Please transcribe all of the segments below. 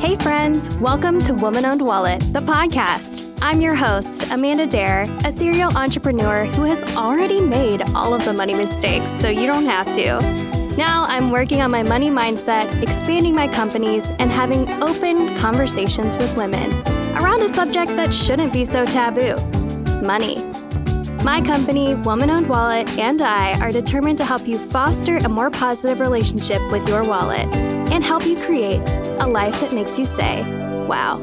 Hey friends, welcome to Woman-Owned Wallet, the podcast. I'm your host, Amanda Dare, a serial entrepreneur who has already made all of the money mistakes, so you don't have to. Now I'm working on my money mindset, expanding my companies, and having open conversations with women around a subject that shouldn't be so taboo, money. My company, Woman-Owned Wallet, and I are determined to help you foster a more positive relationship with your wallet and help you create a life that makes you say, wow.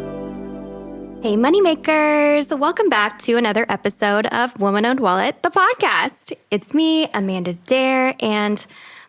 Hey, moneymakers. Welcome back to another episode of Woman-Owned Wallet, the podcast. It's me, Amanda Dare, and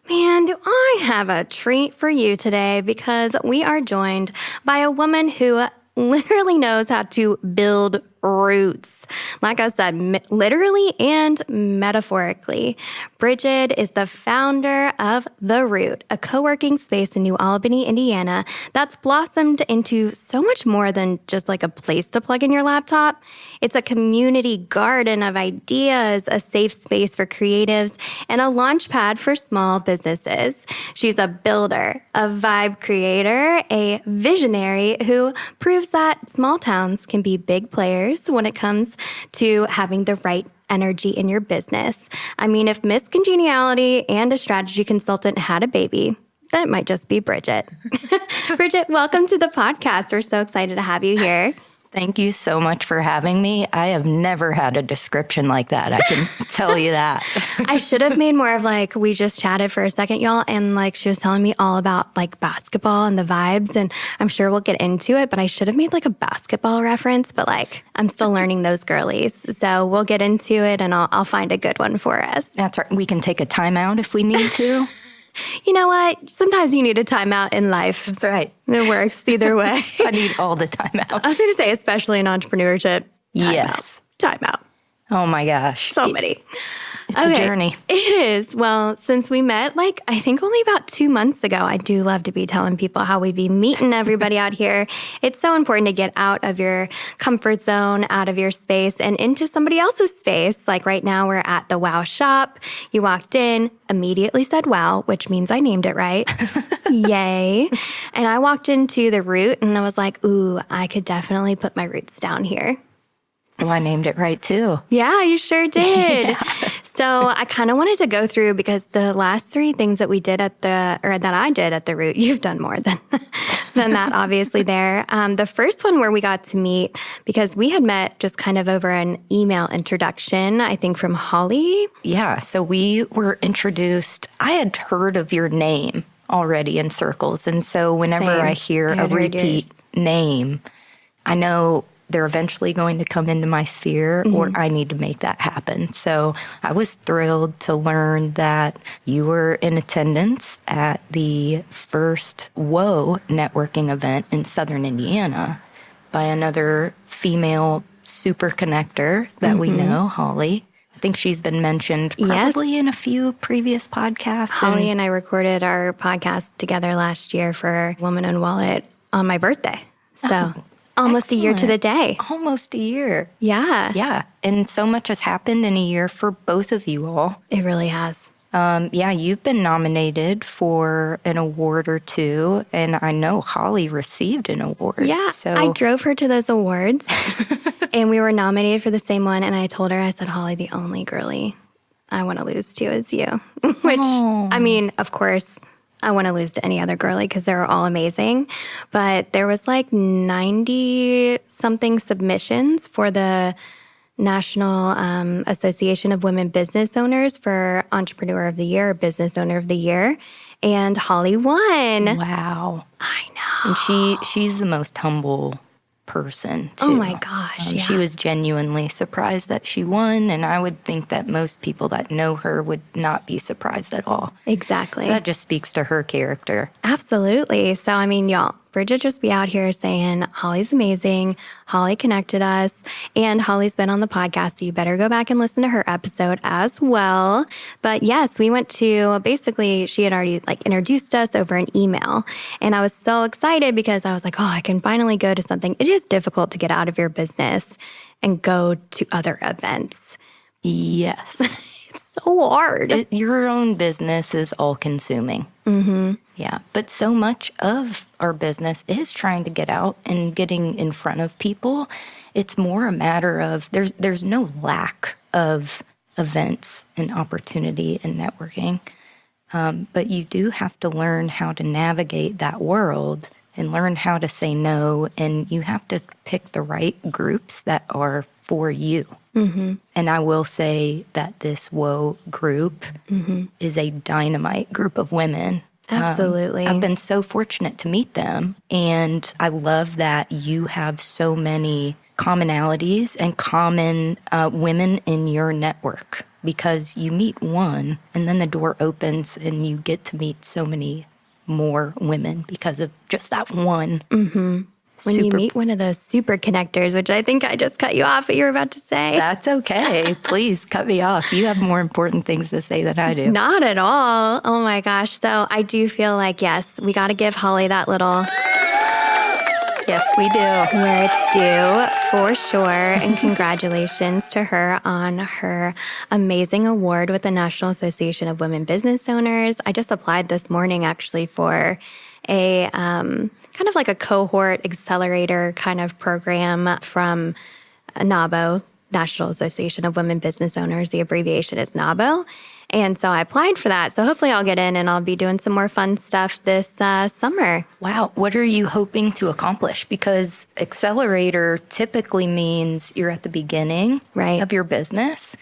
man, do I have a treat for you today because we are joined by a woman who literally knows how to build roots. Like I said, literally and metaphorically. Brigid is the founder of The Root, a co-working space in New Albany, Indiana, that's blossomed into so much more than just like a place to plug in your laptop. It's a community garden of ideas, a safe space for creatives, and a launch pad for small businesses. She's a builder, a vibe creator, a visionary who proves that small towns can be big players when it comes to having the right energy in your business. I mean, if Miss Congeniality and a strategy consultant had a baby, that might just be Brigid. Brigid, welcome to the podcast. We're so excited to have you here. Thank you so much for having me. I have never had a description like that. I can tell you that. I should have made more of like, we just chatted for a second, y'all. And like, she was telling me all about like basketball and the vibes. And I'm sure we'll get into it, but I should have made like a basketball reference. But like, I'm still learning those girlies. So we'll get into it and I'll find a good one for us. That's right. We can take a timeout if we need to. You know what? Sometimes you need a timeout in life. That's right. It works either way. I need all the timeouts. I was going to say, especially in entrepreneurship. Yes. Timeout. Oh my gosh. So many. It's a journey. It is. Well, since we met, like, I think only about 2 months ago, I do love to be telling people how we'd be meeting everybody out here. It's so important to get out of your comfort zone, out of your space, and into somebody else's space. Like right now, we're at the Wow shop. You walked in, immediately said wow, which means I named it right. Yay. And I walked into the Root and I was like, ooh, I could definitely put my roots down here. Well, I named it right too. Yeah, you sure did. Yeah. So I kind of wanted to go through because the last 3 things that we did that I did at the Root, you've done more than that, obviously there. The first one where we got to meet because we had met just kind of over an email introduction, I think from Holly. Yeah. So we were introduced. I had heard of your name already in circles. And so whenever I hear a repeat name, I know they're eventually going to come into my sphere or I need to make that happen. So I was thrilled to learn that you were in attendance at the first WOA networking event in Southern Indiana by another female super connector that we know, Holly. I think she's been mentioned probably in a few previous podcasts. Holly and I recorded our podcast together last year for Woman-Owned Wallet on my birthday. So almost excellent. A year to the day. Almost a year. Yeah. Yeah. And so much has happened in a year for both of you all. It really has. Yeah, you've been nominated for an award or 2, and I know Holly received an award. Yeah, so I drove her to those awards, and we were nominated for the same one, and I told her, I said, Holly, the only girly I want to lose to is you. Which, I mean, of course, I want to lose to any other girly because they're all amazing. But there was like 90-something submissions for the National Association of Women Business Owners for Entrepreneur of the Year or Business Owner of the Year. And Holly won. Wow. I know. And she's the most humble person, too. Oh, my gosh, yeah. She was genuinely surprised that she won, and I would think that most people that know her would not be surprised at all. Exactly. So that just speaks to her character. Absolutely. So, I mean, y'all, Brigid just be out here saying, Holly's amazing. Holly connected us. And Holly's been on the podcast, so you better go back and listen to her episode as well. But yes, we went to, basically, she had already like introduced us over an email. And I was so excited because I was like, oh, I can finally go to something. It is difficult to get out of your business and go to other events. Yes. so hard. Your own business is all-consuming. Yeah, but so much of our business is trying to get out and getting in front of people. It's more a matter of there's no lack of events and opportunity and networking, but you do have to learn how to navigate that world and learn how to say no, and you have to pick the right groups that are for you. And I will say that this WOA group is a dynamite group of women. Absolutely. I've been so fortunate to meet them, and I love that you have so many commonalities and common women in your network, because you meet one and then the door opens and you get to meet so many more women because of just that one. When you meet one of those super connectors, which I think I just cut you off, but you were about to say. That's okay. Please cut me off. You have more important things to say than I do. Not at all. Oh my gosh. So I do feel like, yes, we got to give Holly that little... Yes, we do. Where it's due, for sure. And congratulations to her on her amazing award with the National Association of Women Business Owners. I just applied this morning, actually, for a kind of like a cohort accelerator kind of program from NABO, National Association of Women Business Owners. The abbreviation is NABO. And so I applied for that. So hopefully I'll get in and I'll be doing some more fun stuff this summer. Wow. What are you hoping to accomplish? Because accelerator typically means you're at the beginning of your business.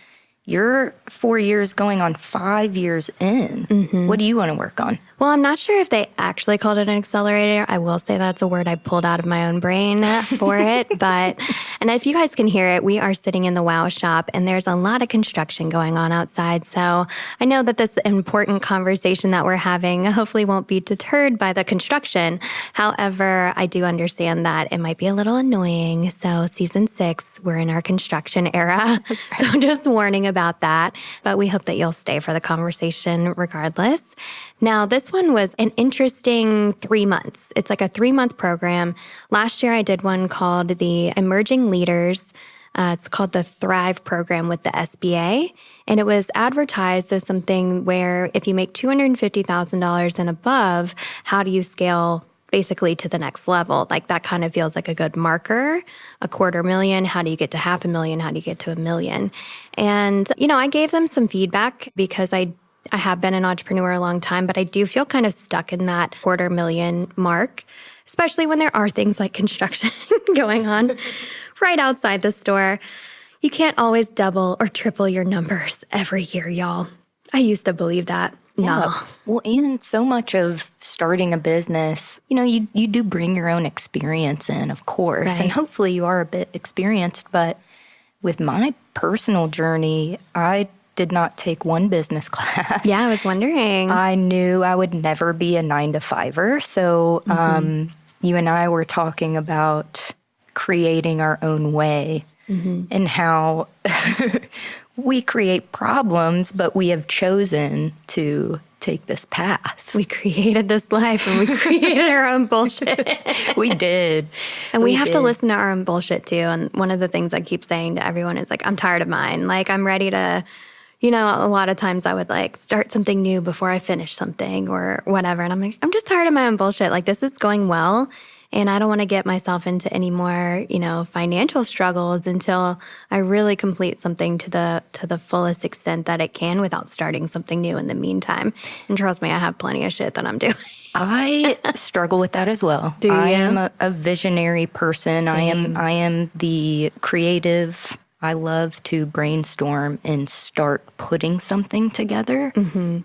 You're 4 years going on 5 years in. What do you want to work on? Well, I'm not sure if they actually called it an accelerator. I will say that's a word I pulled out of my own brain for it. But, and if you guys can hear it, we are sitting in the WOW shop and there's a lot of construction going on outside. So I know that this important conversation that we're having hopefully won't be deterred by the construction. However, I do understand that it might be a little annoying. So season 6, we're in our construction era. So just warning about that. But we hope that you'll stay for the conversation regardless. Now, this one was an interesting 3 months. It's like a 3-month program. Last year, I did one called the Emerging Leaders. It's called the Thrive program with the SBA. And it was advertised as something where if you make $250,000 and above, how do you scale basically to the next level? Like that kind of feels like a good marker. $250,000, how do you get to $500,000? How do you get to $1 million? And, you know, I gave them some feedback because I have been an entrepreneur a long time, but I do feel kind of stuck in that $250,000 mark, especially when there are things like construction going on right outside the store. You can't always double or triple your numbers every year, y'all. I used to believe that. No. Yeah. Well, and so much of starting a business, you know, you do bring your own experience in, of course, and hopefully you are a bit experienced. But with my personal journey, I did not take one business class. Yeah, I was wondering. I knew I would never be a 9-to-5er. So you and I were talking about creating our own way and how we create problems, but we have chosen to take this path. We created this life and we created our own bullshit. We did. And we have to listen to our own bullshit too. And one of the things I keep saying to everyone is like, I'm tired of mine. Like I'm ready to, you know, a lot of times I would like start something new before I finish something or whatever. And I'm like, I'm just tired of my own bullshit. Like this is going well. And I don't want to get myself into any more, you know, financial struggles until I really complete something to the fullest extent that it can without starting something new in the meantime. And trust me, I have plenty of shit that I'm doing. I struggle with that as well. Do you? I am a visionary person. Same. I am the creative. I love to brainstorm and start putting something together.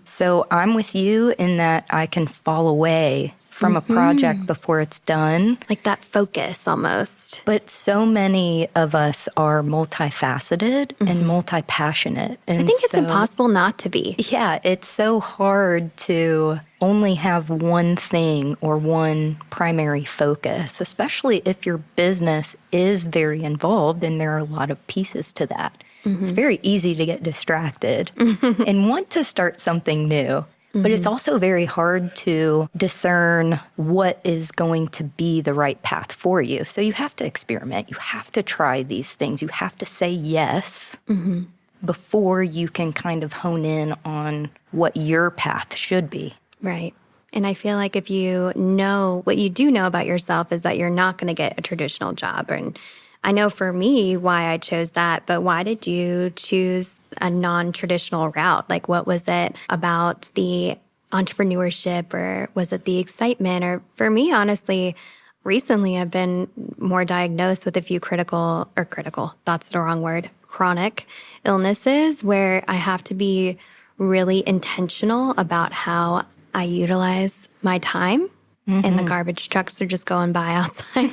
So I'm with you in that I can fall away from a project before it's done. Like that focus almost. But so many of us are multifaceted and multi-passionate. And I think it's impossible not to be. Yeah, it's so hard to only have one thing or one primary focus, especially if your business is very involved and there are a lot of pieces to that. It's very easy to get distracted and want to start something new. But it's also very hard to discern what is going to be the right path for you. So you have to experiment. You have to try these things. You have to say yes. before you can kind of hone in on what your path should be. Right. And I feel like if you know what you do know about yourself is that you're not going to get a traditional job. And I know for me why I chose that, but why did you choose a non-traditional route? Like, what was it about the entrepreneurship, or was it the excitement? Or for me, honestly, recently I've been more diagnosed with a few critical, that's the wrong word, chronic illnesses where I have to be really intentional about how I utilize my time. And the garbage trucks are just going by outside.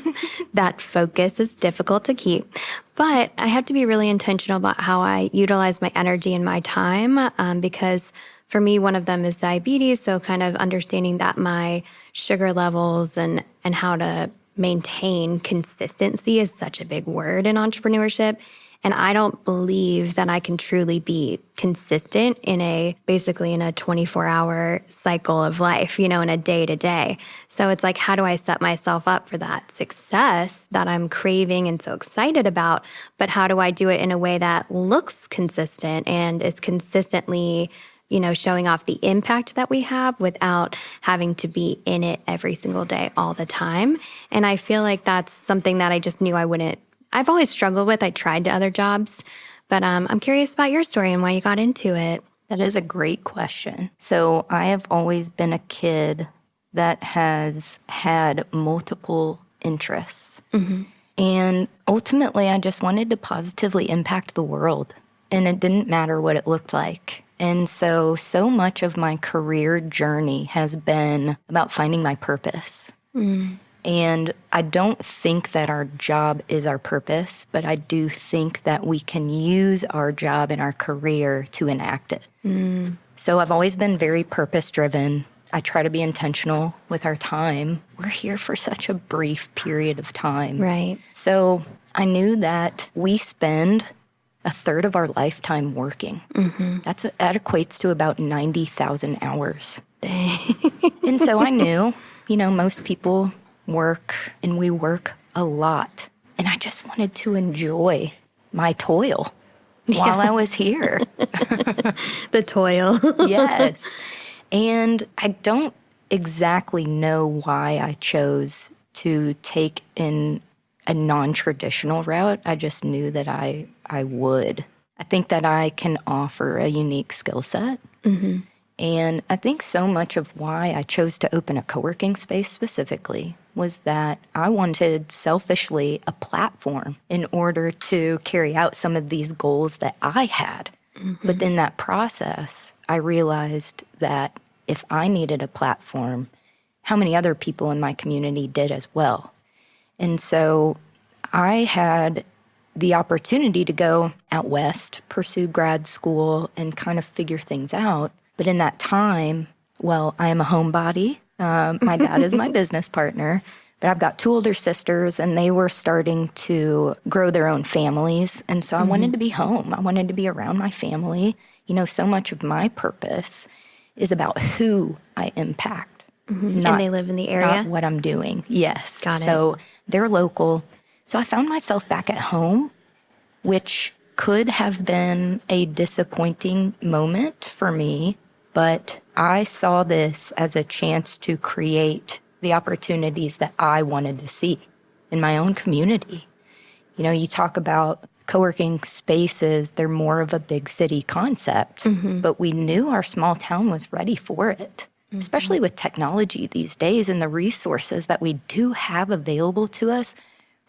That focus is difficult to keep. But I have to be really intentional about how I utilize my energy and my time because for me, one of them is diabetes. So kind of understanding that my sugar levels and how to maintain consistency is such a big word in entrepreneurship. And I don't believe that I can truly be consistent basically in a 24-hour cycle of life, in a day to day. So it's like, how do I set myself up for that success that I'm craving and so excited about? But how do I do it in a way that looks consistent and is consistently, showing off the impact that we have without having to be in it every single day all the time? And I feel like that's something that I just knew I've always struggled with. I tried to other jobs, but I'm curious about your story and why you got into it. That is a great question. So I have always been a kid that has had multiple interests. And ultimately, I just wanted to positively impact the world. And it didn't matter what it looked like. And so much of my career journey has been about finding my purpose. And I don't think that our job is our purpose, but I do think that we can use our job and our career to enact it. So I've always been very purpose-driven. I try to be intentional with our time. We're here for such a brief period of time. Right. So I knew that we spend a third of our lifetime working. That equates to about 90,000 hours. Dang. And so I knew, most people work, and we work a lot. And I just wanted to enjoy my toil while I was here. The toil. Yes. And I don't exactly know why I chose to take in a non-traditional route. I just knew that I would. I think that I can offer a unique skill set. And I think so much of why I chose to open a coworking space specifically was that I wanted selfishly a platform in order to carry out some of these goals that I had. But in that process, I realized that if I needed a platform, how many other people in my community did as well. And so I had the opportunity to go out west, pursue grad school, and kind of figure things out. But in that time, I am a homebody. My dad is my business partner, but I've got two older sisters, and they were starting to grow their own families. And so I wanted to be home. I wanted to be around my family. So much of my purpose is about who I impact. And they live in the area? Not what I'm doing. Yes. Got it. So they're local. So I found myself back at home, which could have been a disappointing moment for me. But I saw this as a chance to create the opportunities that I wanted to see in my own community. You talk about co-working spaces, they're more of a big city concept, but we knew our small town was ready for it, especially with technology these days and the resources that we do have available to us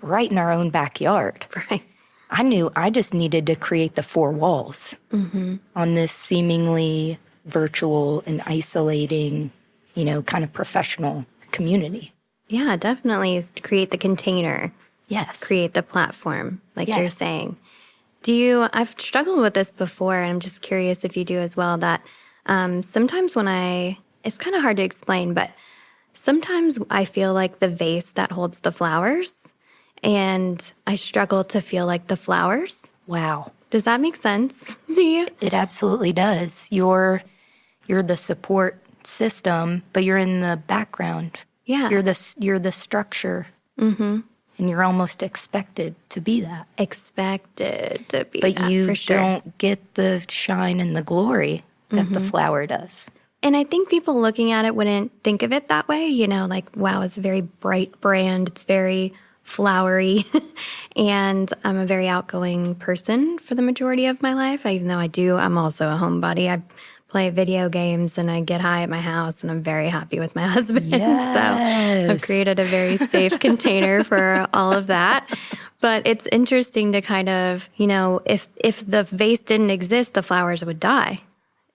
right in our own backyard. Right. I knew I just needed to create the four walls on this seemingly virtual and isolating, kind of professional community. Yeah, definitely create the container. Yes. Create the platform, like Yes. you're saying. I've struggled with this before, and I'm just curious if you do as well, that sometimes it's kind of hard to explain, but sometimes I feel like the vase that holds the flowers, and I struggle to feel like the flowers. Wow. Does that make sense to you? It absolutely does. You're the support system, but you're in the background. Yeah. You're the structure. And you're almost expected to be that. Expected to be but that, for you sure. don't get the shine and the glory that the flower does. And I think people looking at it wouldn't think of it that way. You know, like, wow, it's a very bright brand. It's very flowery. And I'm a very outgoing person for the majority of my life. Even though I'm also a homebody. I play video games and I get high at my house and I'm very happy with my husband. Yes. So I've created a very safe container for all of that. But it's interesting to kind of, you know, if the vase didn't exist, the flowers would die.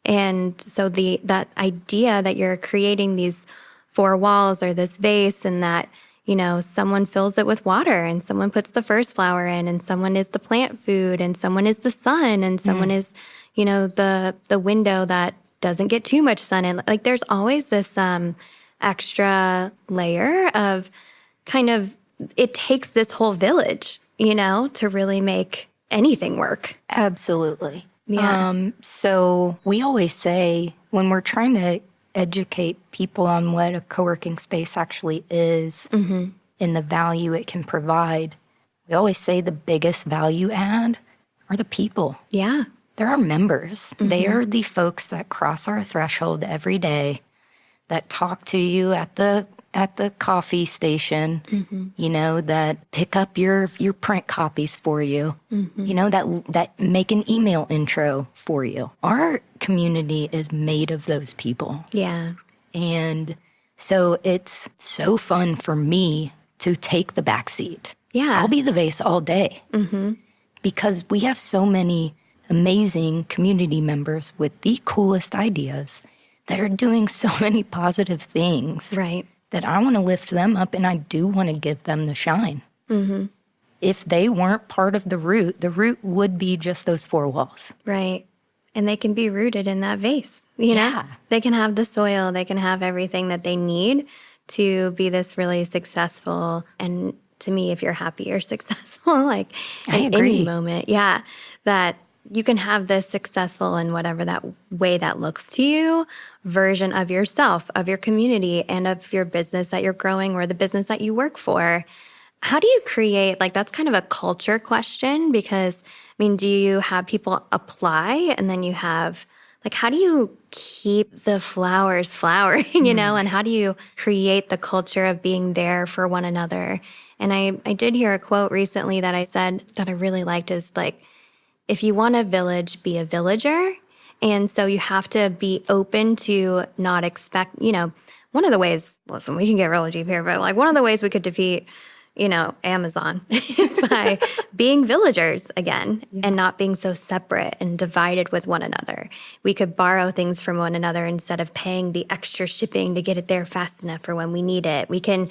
And so that idea that you're creating these four walls or this vase and that, you know, someone fills it with water and someone puts the first flower in and someone is the plant food and someone is the sun and someone is, you know, the window that doesn't get too much sun in. Like there's always this extra layer of kind of, it takes this whole village, you know, to really make anything work. Absolutely. Yeah. So we always say when we're trying to educate people on what a co-working space actually is and the value it can provide, we always say the biggest value add are the people. Yeah. They're our members. They are the folks that cross our threshold every day, that talk to you at the coffee station, you know, that pick up your print copies for you, you know, that make an email intro for you. Our community is made of those people. Yeah. And so it's so fun for me to take the back seat. Yeah. I'll be the vase all day because we have so many amazing community members with the coolest ideas that are doing so many positive things. Right. That I want to lift them up and I do want to give them the shine. If they weren't part of the root would be just those four walls. Right. And they can be rooted in that vase, you know? They can have the soil, they can have everything that they need to be this really successful. And to me, if you're happy, you're successful, like in any moment. Yeah. That you can have this successful in whatever that way that looks to you version of yourself, of your community, and of your business that you're growing or the business that you work for. How do you create, like, that's kind of a culture question because, I mean, do you have people apply and then you have, like, how do you keep the flowers flowering, you know, and how do you create the culture of being there for one another? And I did hear a quote recently that I said that I really liked is like, if you want a village, be a villager. And so you have to be open to not expect, you know, one of the ways, listen, we can get really deep here, but like one of the ways we could defeat, you know, Amazon is by being villagers again and not being so separate and divided with one another. We could borrow things from one another instead of paying the extra shipping to get it there fast enough for when we need it. We can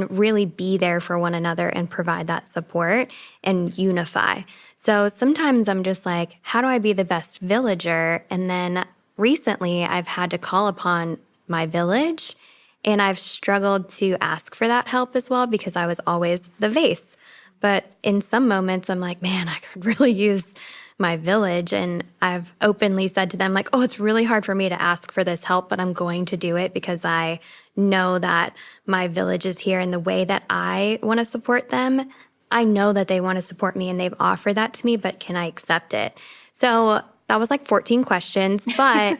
really be there for one another and provide that support and unify. So sometimes I'm just like, how do I be the best villager? And then recently I've had to call upon my village and I've struggled to ask for that help as well because I was always the vase. But in some moments I'm like, man, I could really use my village. And I've openly said to them like, oh, it's really hard for me to ask for this help, but I'm going to do it because I know that my village is here and the way that I want to support them, I know that they want to support me and they've offered that to me, but can I accept it? So that was like 14 questions, but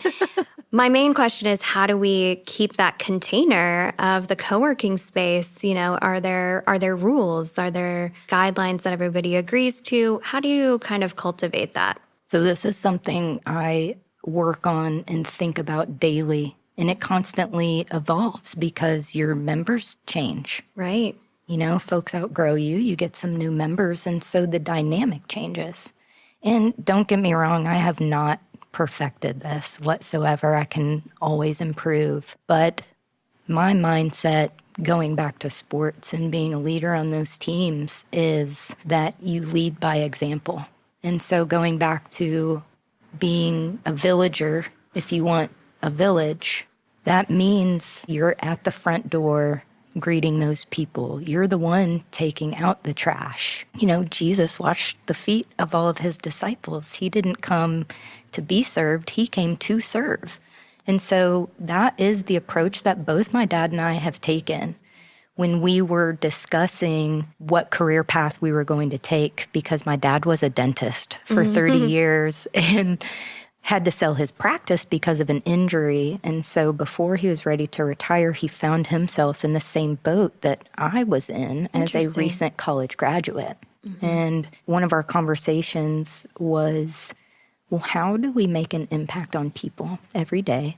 my main question is how do we keep that container of the co-working space? You know, are there rules? Are there guidelines that everybody agrees to? How do you kind of cultivate that? So this is something I work on and think about daily, and it constantly evolves because your members change. Right. You know, folks outgrow you, you get some new members, and so the dynamic changes. And don't get me wrong, I have not perfected this whatsoever. I can always improve. But my mindset, going back to sports and being a leader on those teams, is that you lead by example. And so going back to being a villager, if you want a village, that means you're at the front door greeting those people. You're the one taking out the trash. You know, Jesus washed the feet of all of his disciples. He didn't come to be served. He came to serve. And so that is the approach that both my dad and I have taken. when we were discussing what career path we were going to take, because my dad was a dentist for 30 years and had to sell his practice because of an injury. And so before he was ready to retire, he found himself in the same boat that I was in as a recent college graduate. And one of our conversations was, well, how do we make an impact on people every day?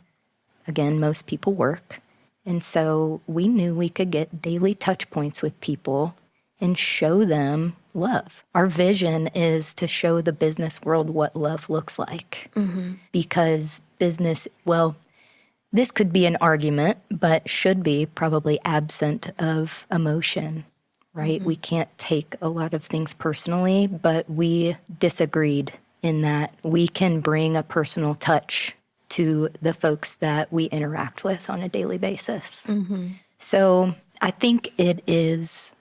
Again, most people work. And so we knew we could get daily touch points with people and show them love. Our vision is to show the business world what love looks like. Because business, well, this could be an argument, but should be probably absent of emotion, right? We can't take a lot of things personally, but we disagreed in that we can bring a personal touch to the folks that we interact with on a daily basis. So I think it is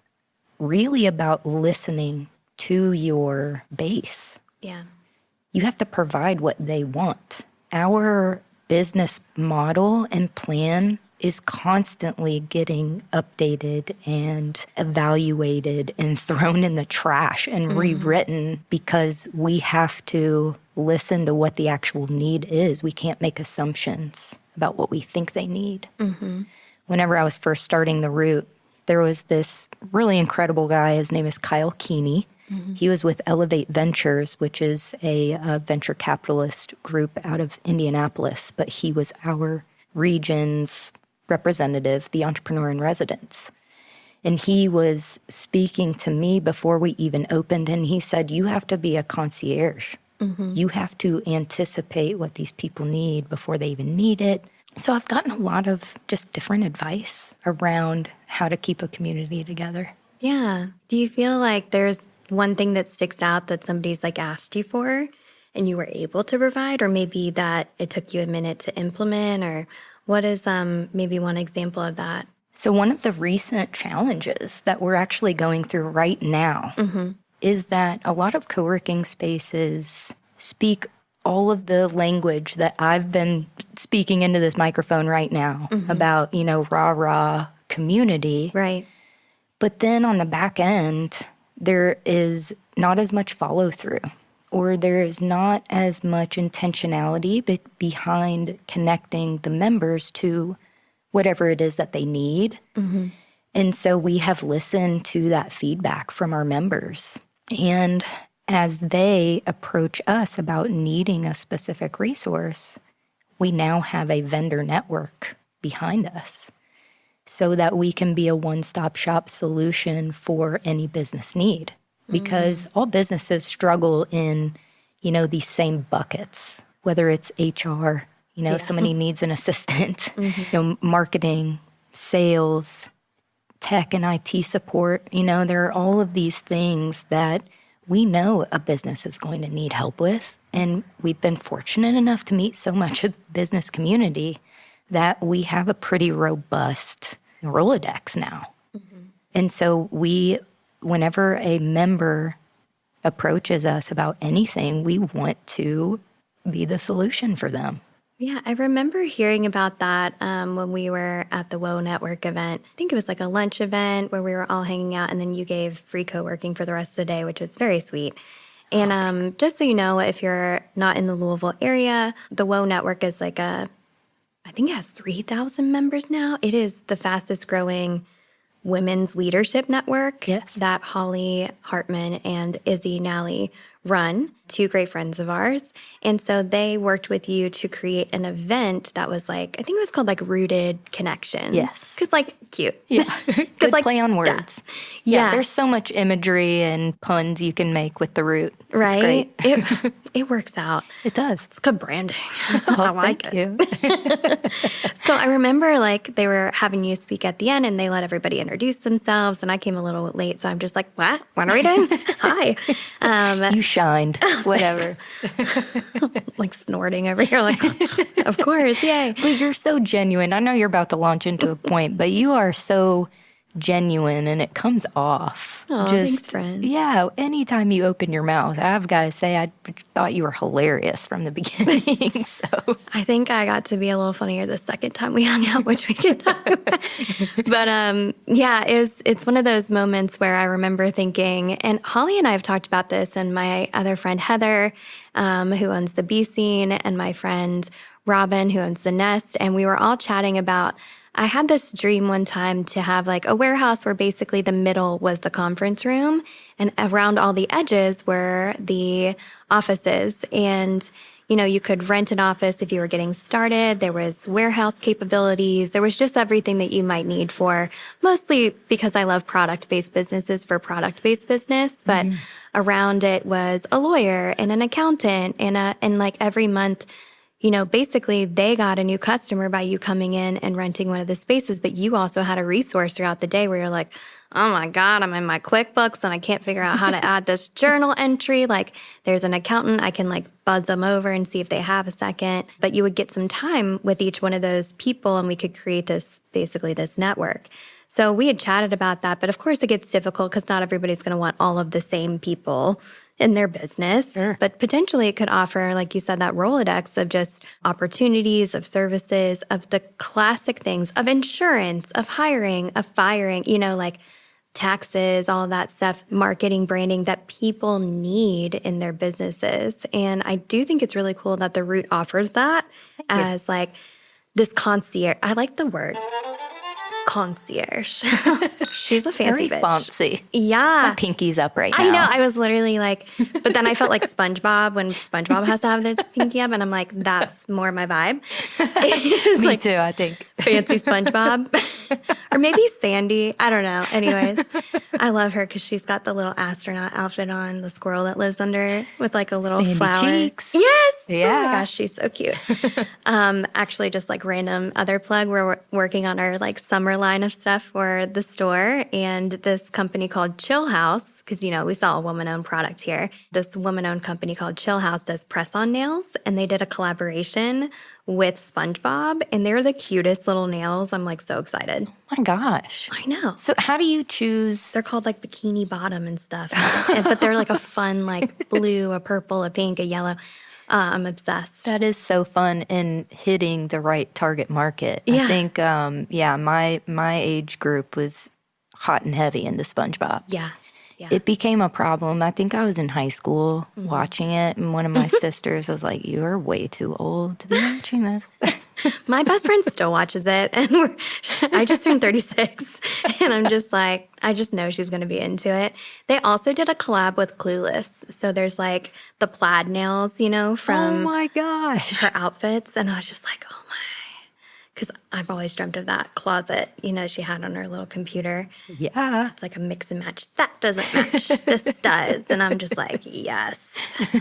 really about listening to your base. Yeah. You have to provide what they want. Our business model and plan is constantly getting updated and evaluated and thrown in the trash and rewritten because we have to listen to what the actual need is. We can't make assumptions about what we think they need. Whenever I was first starting the route, there was this really incredible guy. His name is Kyle Keeney. He was with Elevate Ventures, which is a venture capitalist group out of Indianapolis, but he was our region's representative, the entrepreneur in residence. And he was speaking to me before we even opened, and he said, you have to be a concierge. You have to anticipate what these people need before they even need it. So I've gotten a lot of just different advice around how to keep a community together. Yeah. Do you feel like there's one thing that sticks out that somebody's like asked you for and you were able to provide, or maybe that it took you a minute to implement, or what is maybe one example of that? So one of the recent challenges that we're actually going through right now is that a lot of co-working spaces speak all of the language that I've been speaking into this microphone right now about, rah-rah community. Right. But then on the back end, there is not as much follow through, or there is not as much intentionality behind connecting the members to whatever it is that they need. And so we have listened to that feedback from our members. And as they approach us about needing a specific resource, we now have a vendor network behind us so that we can be a one-stop shop solution for any business need. Because all businesses struggle in, these same buckets, whether it's HR, somebody needs an assistant, marketing, sales, tech and IT support. There are all of these things that we know a business is going to need help with. And we've been fortunate enough to meet so much of the business community that we have a pretty robust Rolodex now. And so whenever a member approaches us about anything, we want to be the solution for them. Yeah, I remember hearing about that when we were at the WOA Network event. I think it was like a lunch event where we were all hanging out, and then you gave free co-working for the rest of the day, which is very sweet. And just so you know, if you're not in the Louisville area, the WOA Network is like I think it has 3,000 members now. It is the fastest growing women's leadership network that Holly Hartman and Izzy Nally run, two great friends of ours. And so they worked with you to create an event that was I think it was called Rooted Connections. Yes. Because cute. Yeah. Good play on words. Yeah. There's so much imagery and puns you can make with the root. Right? It's great. It works out. It does. It's good branding. I like it. So I remember they were having you speak at the end, and they let everybody introduce themselves, and I came a little late, so I'm just like, what are we doing? Hi. You shined. Whatever. Snorting over here, of course, yay. But you're so genuine. I know you're about to launch into a point, but you are so genuine and it comes off. Oh, thanks, friend. Yeah, anytime you open your mouth, I've got to say, I thought you were hilarious from the beginning. So I think I got to be a little funnier the second time we hung out, which we can talk about. But yeah, it's one of those moments where I remember thinking, and Holly and I have talked about this, and my other friend Heather, who owns the Bee Scene, and my friend Robin, who owns the Nest, and we were all chatting about, I had this dream one time to have like a warehouse where basically the middle was the conference room and around all the edges were the offices. And, you could rent an office if you were getting started. There was warehouse capabilities. There was just everything that you might need for, mostly because I love product-based businesses for product-based business, but around it was a lawyer and an accountant and like every month, basically they got a new customer by you coming in and renting one of the spaces, but you also had a resource throughout the day where you're like, oh my God, I'm in my QuickBooks and I can't figure out how to add this journal entry. Like there's an accountant, I can like buzz them over and see if they have a second. But you would get some time with each one of those people and we could create this network. So we had chatted about that, but of course it gets difficult because not everybody's going to want all of the same people in their business, but potentially it could offer, like you said, that Rolodex of just opportunities, of services, of the classic things, of insurance, of hiring, of firing, like taxes, all of that stuff, marketing, branding that people need in their businesses. And I do think it's really cool that the Root offers that as like this concierge. I like the word. Concierge. She's a fancy very bitch. Fancy. Yeah. My pinky's up right now. I know. I was literally like, but then I felt like SpongeBob when SpongeBob has to have this pinky up, and I'm like, that's more my vibe. Me like too, I think. Fancy SpongeBob. Or maybe Sandy. I don't know. Anyways, I love her because she's got the little astronaut outfit on, the squirrel that lives under with like a little Sandy flower. cheeks. Yes. Yeah. Oh my gosh, she's so cute. Actually, just like random other plug, we're working on our like summer line of stuff for the store, and this company called Chill House, because we sell a woman-owned product here. This woman-owned company called Chill House does press-on nails, and they did a collaboration with SpongeBob, and they're the cutest little nails. I'm like so excited. Oh my gosh. I know. So how do you choose? They're called like bikini bottom and stuff, but they're like a fun like blue, a purple, a pink, a yellow. I'm obsessed. That is so fun in hitting the right target market. Yeah. I think, my age group was hot and heavy into SpongeBob. Yeah. Yeah. It became a problem. I think I was in high school watching it, and one of my sisters was like, "You're way too old to be watching this." My best friend still watches it, and I just turned 36, and I'm just like, I just know she's going to be into it. They also did a collab with Clueless, so there's like the plaid nails, from oh my gosh, her outfits, and I was just like, oh my. Because I've always dreamt of that closet, she had on her little computer. Yeah. It's like a mix and match. That doesn't match. This does. And I'm just like, yes.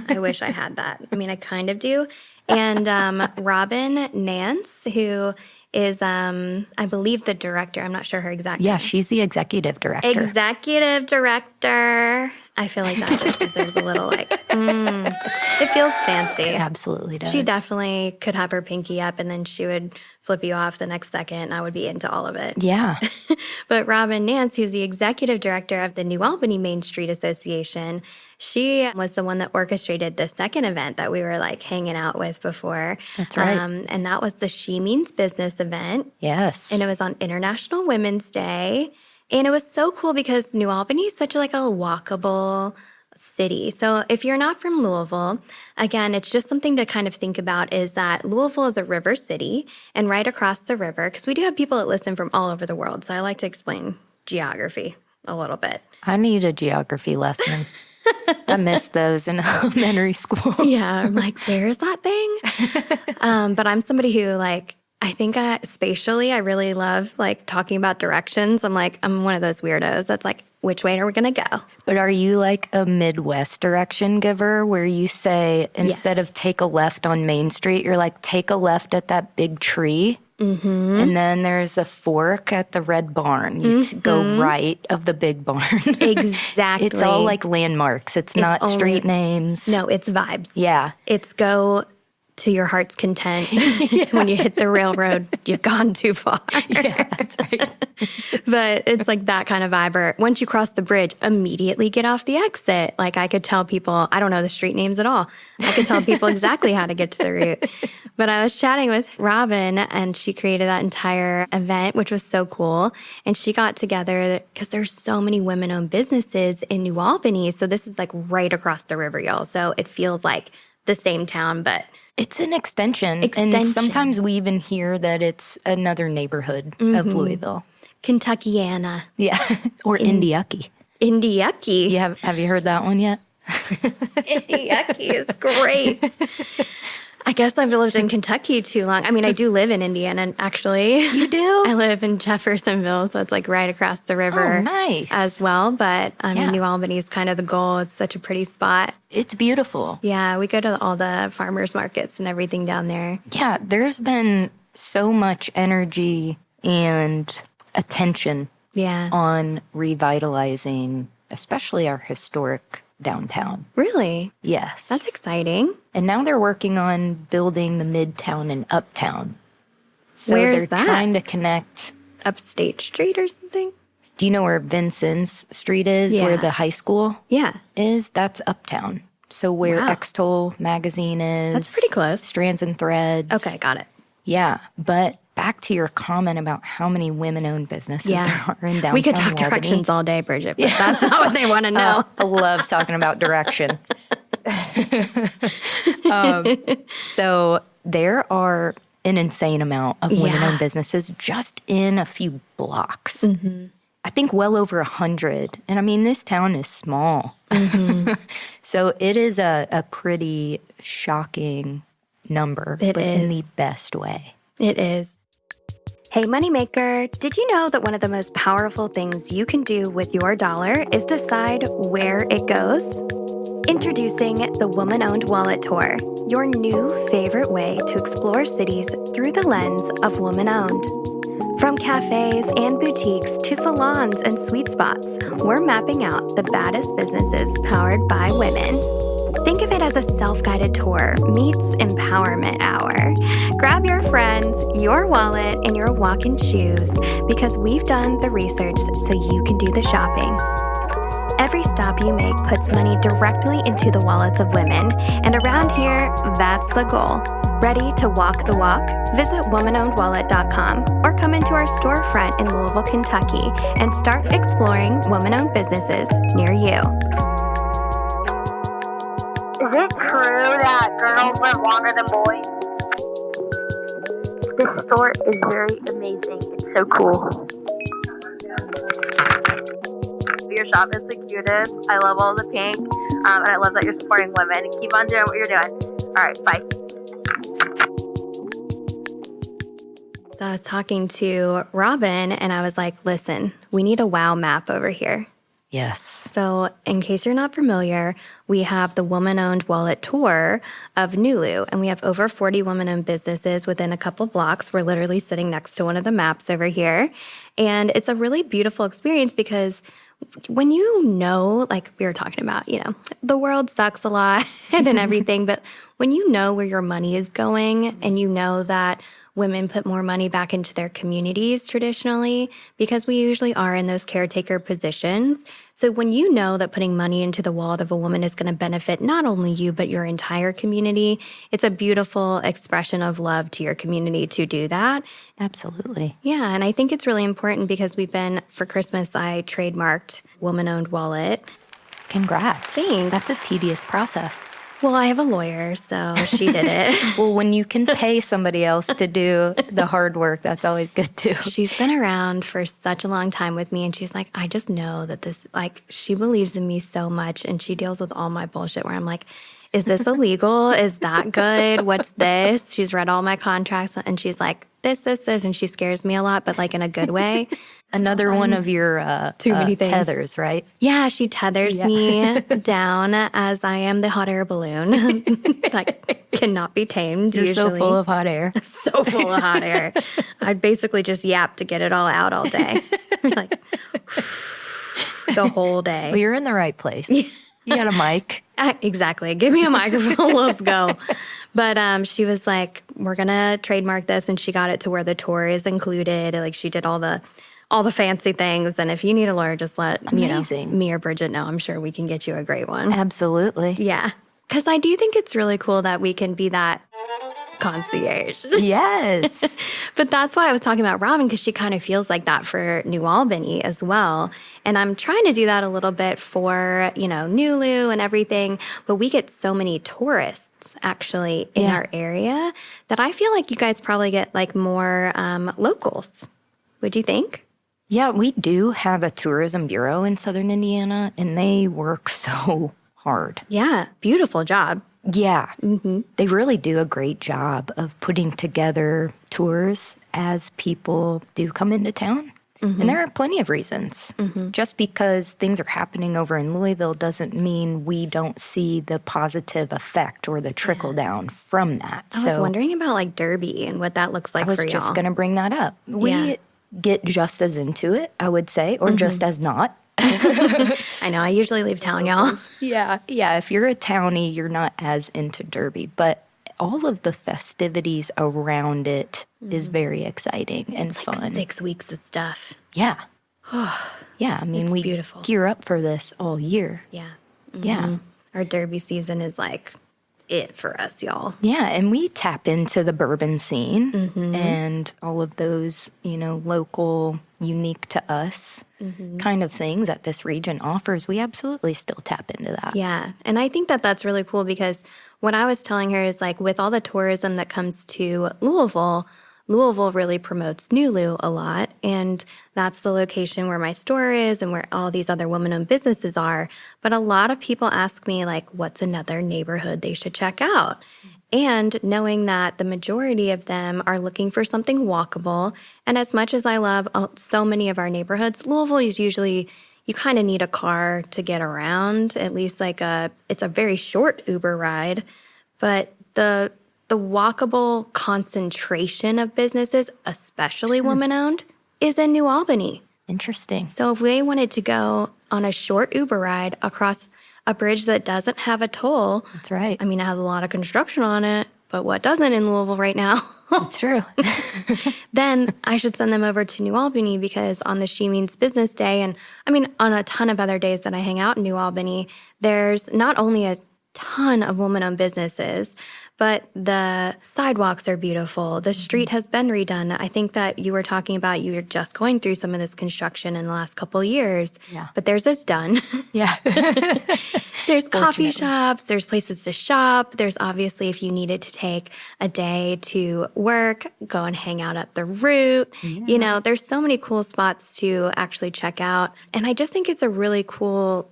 I wish I had that. I mean, I kind of do. And Robin Nance, who is, I believe, the director. I'm not sure her exact name. Yeah, she's the executive director. Executive director. I feel like that just deserves a little it feels fancy. It absolutely does. She definitely could have her pinky up and then she would flip you off the next second and I would be into all of it. Yeah. But Robin Nance, who's the executive director of the New Albany Main Street Association, she was the one that orchestrated the second event that we were like hanging out with before. That's right. And that was the She Means Business event. Yes. And it was on International Women's Day. And it was so cool because New Albany is such like a walkable city. So if you're not from Louisville, again, it's just something to kind of think about is that Louisville is a river city, and right across the river, because we do have people that listen from all over the world. So I like to explain geography a little bit. I need a geography lesson. I missed those in elementary school. Yeah. I'm like, where is that thing? But I'm somebody who I think spatially, I really love talking about directions. I'm one of those weirdos that's like, which way are we going to go? But are you like a Midwest direction giver where you say, instead of take a left on Main Street, you're like, take a left at that big tree. Mm-hmm. And then there's a fork at the red barn. You go right of the big barn. Exactly. It's all like landmarks. It's not street names. No, it's vibes. Yeah. It's go to your heart's content. When you hit the railroad, you've gone too far. Yeah, that's right. But it's like that kind of vibe. Or once you cross the bridge, immediately get off the exit. Like I could tell people, I don't know the street names at all. I could tell people exactly how to get to the route. But I was chatting with Robin, and she created that entire event, which was so cool. And she got together because there's so many women-owned businesses in New Albany. So this is like right across the river, y'all. So it feels like the same town, but it's an extension. And sometimes we even hear that it's another neighborhood of Louisville. Kentuckiana. Yeah. Or Indiucky. Indiucky. Have you heard that one yet? Indiucky is great. I guess I've lived in Kentucky too long. I mean, I do live in Indiana, actually. You do? I live in Jeffersonville, so it's like right across the river. Oh, nice. As well, but New Albany is kind of the goal. It's such a pretty spot. It's beautiful. Yeah, we go to all the farmers markets and everything down there. Yeah, there's been so much energy and attention on revitalizing, especially our historic downtown. Really? Yes. That's exciting. And now they're working on building the Midtown and Uptown. So Where's they're that? trying to connect. Upstate Street or something? Do you know where Vincent's Street is, where the high school is? That's Uptown. So where X-Toll magazine is. That's pretty close. Strands and Threads. Okay, got it. Yeah, but back to your comment about how many women-owned businesses there are in downtown We could talk Albany. directions all day, Brigid, but that's not what they want to know. I love talking about direction. So there are an insane amount of women-owned businesses just in a few blocks. Mm-hmm. I think well over 100. And I mean, this town is small. Mm-hmm. So it is a pretty shocking number, but in the best way. It is. Hey, Moneymaker, did you know that one of the most powerful things you can do with your dollar is decide where it goes? Introducing the Woman-Owned Wallet Tour, your new favorite way to explore cities through the lens of woman-owned. From cafes and boutiques to salons and sweet spots, we're mapping out the baddest businesses powered by women. Think of it as a self-guided tour meets empowerment hour. Grab your friends, your wallet, and your walking shoes because we've done the research so you can do the shopping. Every stop you make puts money directly into the wallets of women, and around here, that's the goal. Ready to walk the walk? Visit womanownedwallet.com or come into our storefront in Louisville, Kentucky, and start exploring woman-owned businesses near you. Is it true that girls live longer than boys? This store is very amazing. It's so cool. Your shop is the cutest. I love all the pink. And I love that you're supporting women. Keep on doing what you're doing. All right, bye. So I was talking to Robin and I was like, listen, we need a WOW map over here. Yes. So in case you're not familiar, we have the Woman-Owned Wallet Tour of Nulu, and we have over 40 woman-owned businesses within a couple blocks. We're literally sitting next to one of the maps over here. And it's a really beautiful experience because when you know, like we were talking about, you know, the world sucks a lot and everything, but when you know where your money is going and you know that women put more money back into their communities traditionally because we usually are in those caretaker positions. So when you know that putting money into the wallet of a woman is going to benefit not only you, but your entire community, it's a beautiful expression of love to your community to do that. Absolutely. Yeah, and I think it's really important because for Christmas, I trademarked Woman-Owned Wallet. Congrats. Thanks. That's a tedious process. Well, I have a lawyer, so she did it. Well, when you can pay somebody else to do the hard work, that's always good too. She's been around for such a long time with me, and she's like, I just know that this, like, she believes in me so much, and she deals with all my bullshit where I'm like, is this illegal? Is that good? What's this? She's read all my contracts, and she's like, this, and she scares me a lot, but like in a good way. Another one of your too many things. Tethers, right? Yeah, she tethers me down as I am the hot air balloon. Like, cannot be tamed. You're usually. so full of hot air. So full of hot air. I'd basically just yap to get it all out all day. Like, the whole day. Well, you're in the right place. You got a mic. Exactly. Give me a microphone. Let's go. But she was like, we're going to trademark this. And she got it to where the tour is included. Like she did all the fancy things. And if you need a lawyer, just let me or Brigid know. I'm sure we can get you a great one. Absolutely. Yeah. Because I do think it's really cool that we can be that concierge. Yes. But that's why I was talking about Robin, because she kind of feels like that for New Albany as well. And I'm trying to do that a little bit for, Nulu and everything. But we get so many tourists actually in our area that I feel like you guys probably get like more locals. Would you think? Yeah, we do have a tourism bureau in Southern Indiana, and they work so hard. Yeah, beautiful job. Yeah, they really do a great job of putting together tours as people do come into town. And there are plenty of reasons. Just because things are happening over in Louisville doesn't mean we don't see the positive effect or the trickle down from that. I was wondering about like Derby and what that looks like for y'all. I was just going to bring that up. We get just as into it, I would say, or just as not. I know. I usually leave town, y'all. Yeah. If you're a townie, you're not as into Derby. But all of the festivities around it is very exciting and fun. Like 6 weeks of stuff. Yeah. Yeah. I mean, we beautiful. Gear up for this all year. Yeah. Yeah. Our Derby season is like it for us, y'all. Yeah. And we tap into the bourbon scene and all of those, local, unique to us kind of things that this region offers. We absolutely still tap into that. Yeah. And I think that that's really cool because what I was telling her is like with all the tourism that comes to Louisville really promotes Nulu a lot. And that's the location where my store is and where all these other women-owned businesses are. But a lot of people ask me like, what's another neighborhood they should check out? And knowing that the majority of them are looking for something walkable. And as much as I love so many of our neighborhoods, Louisville is usually, you kind of need a car to get around, at least it's a very short Uber ride. But the walkable concentration of businesses, especially women-owned, is in New Albany. Interesting. So if they wanted to go on a short Uber ride across a bridge that doesn't have a toll. That's right. I mean, it has a lot of construction on it, but what doesn't in Louisville right now? That's true. Then I should send them over to New Albany because on the She Means Business Day, and I mean, on a ton of other days that I hang out in New Albany, there's not only a ton of woman-owned businesses, but the sidewalks are beautiful. The street has been redone. I think that you were talking about you were just going through some of this construction in the last couple of years. Yeah. But there's this done. Yeah. There's coffee shops. There's places to shop. There's obviously if you needed to take a day to work, go and hang out at the Root. Yeah. There's so many cool spots to actually check out. And I just think it's a really cool,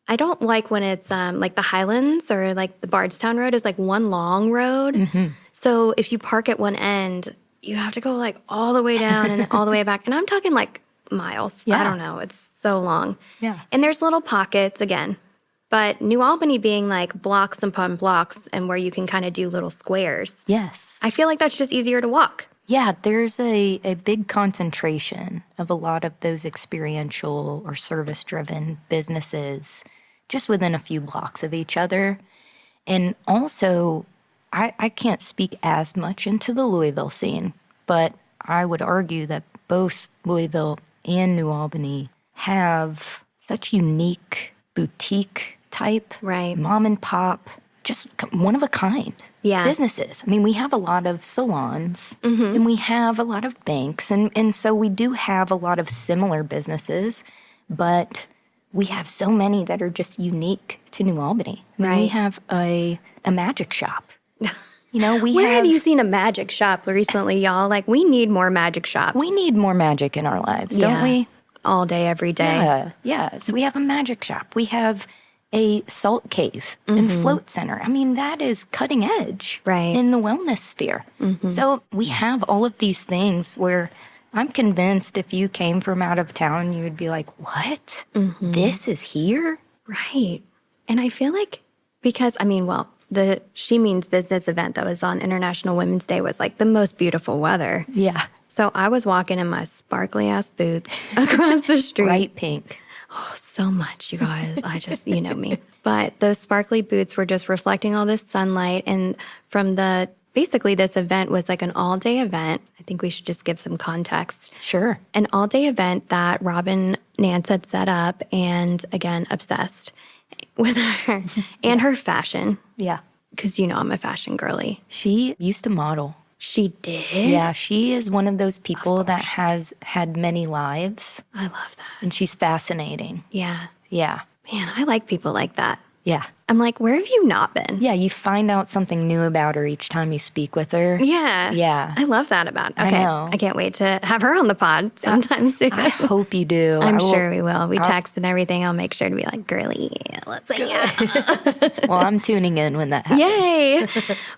I don't like when it's like the Highlands or like the Bardstown Road is like one long road. So if you park at one end, you have to go like all the way down and all the way back. And I'm talking like miles. Yeah. I don't know. It's so long. Yeah. And there's little pockets again. But New Albany being like blocks upon blocks and where you can kind of do little squares. Yes. I feel like that's just easier to walk. Yeah, there's a big concentration of a lot of those experiential or service-driven businesses just within a few blocks of each other. And also, I can't speak as much into the Louisville scene, but I would argue that both Louisville and New Albany have such unique boutique type, right, mom and pop, just one of a kind businesses. I mean, we have a lot of salons and we have a lot of banks. And so we do have a lot of similar businesses, but we have so many that are just unique to New Albany. I mean, we have a magic shop. Where have you seen a magic shop recently, y'all? Like, we need more magic shops. We need more magic in our lives, don't we? All day, every day. Yeah. So we have a magic shop. We have a salt cave and float center. I mean, that is cutting edge in the wellness sphere. So we have all of these things where I'm convinced if you came from out of town, you would be like, what? This is here? Right. And I feel like because, the She Means Business event that was on International Women's Day was like the most beautiful weather. Yeah. So I was walking in my sparkly ass boots across the street. Bright pink. Oh, so much, you guys. I just, you know me. But those sparkly boots were just reflecting all this sunlight. And basically this event was like an all-day event. I think we should just give some context. Sure. An all-day event that Robin Nance had set up, and again, obsessed with her and her fashion. Yeah. Because, I'm a fashion girly. She used to model. She did? Yeah, she is one of those people that has had many lives. I love that. And she's fascinating. Yeah. Yeah. Man, I like people like that. Yeah. I'm like, where have you not been? Yeah, you find out something new about her each time you speak with her. Yeah. Yeah. I love that about her. I Okay. know. I can't wait to have her on the pod sometime soon. I hope you do. I'm sure we will. We text and everything. I'll make sure to be like, girly, let's hang out. Well, I'm tuning in when that happens. Yay.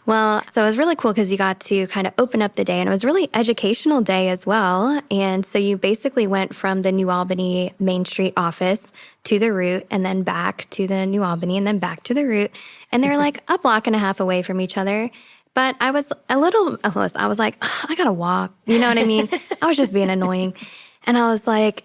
Well, so it was really cool because you got to kind of open up the day, and it was a really educational day as well. And so you basically went from the New Albany Main Street office to the Root, and then back to the New Albany, and then back to the Root. And they're like a block and a half away from each other. But I was I was like, I gotta walk. You know what I mean? I was just being annoying. And I was like,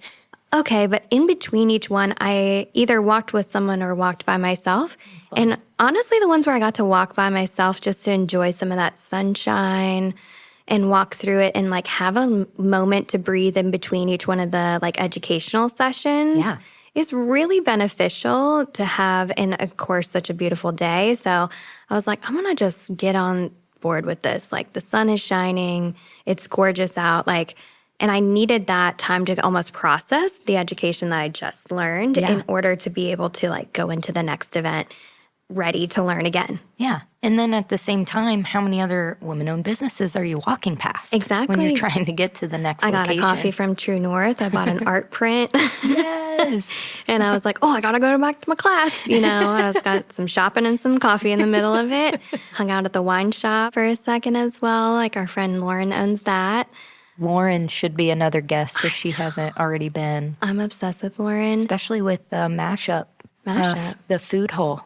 okay, but in between each one, I either walked with someone or walked by myself. And honestly, the ones where I got to walk by myself just to enjoy some of that sunshine and walk through it and like have a moment to breathe in between each one of the like educational sessions. Yeah. Is really beneficial to have in, of course, such a beautiful day. So I was like, I'm going to just get on board with this. Like, the sun is shining. It's gorgeous out. And I needed that time to almost process the education that I just learned in order to be able to, like, go into the next event ready to learn again. Yeah. And then at the same time, how many other women-owned businesses are you walking past? Exactly. When you're trying to get to the next location. I got a coffee from True North. I bought an art print. Yes. And I was like, I got to go back to my class. I was got some shopping and some coffee in the middle of it. Hung out at the wine shop for a second as well. Like, our friend Lauren owns that. Lauren should be another guest if she hasn't already been. I'm obsessed with Lauren. Especially with Mashup. The food hall.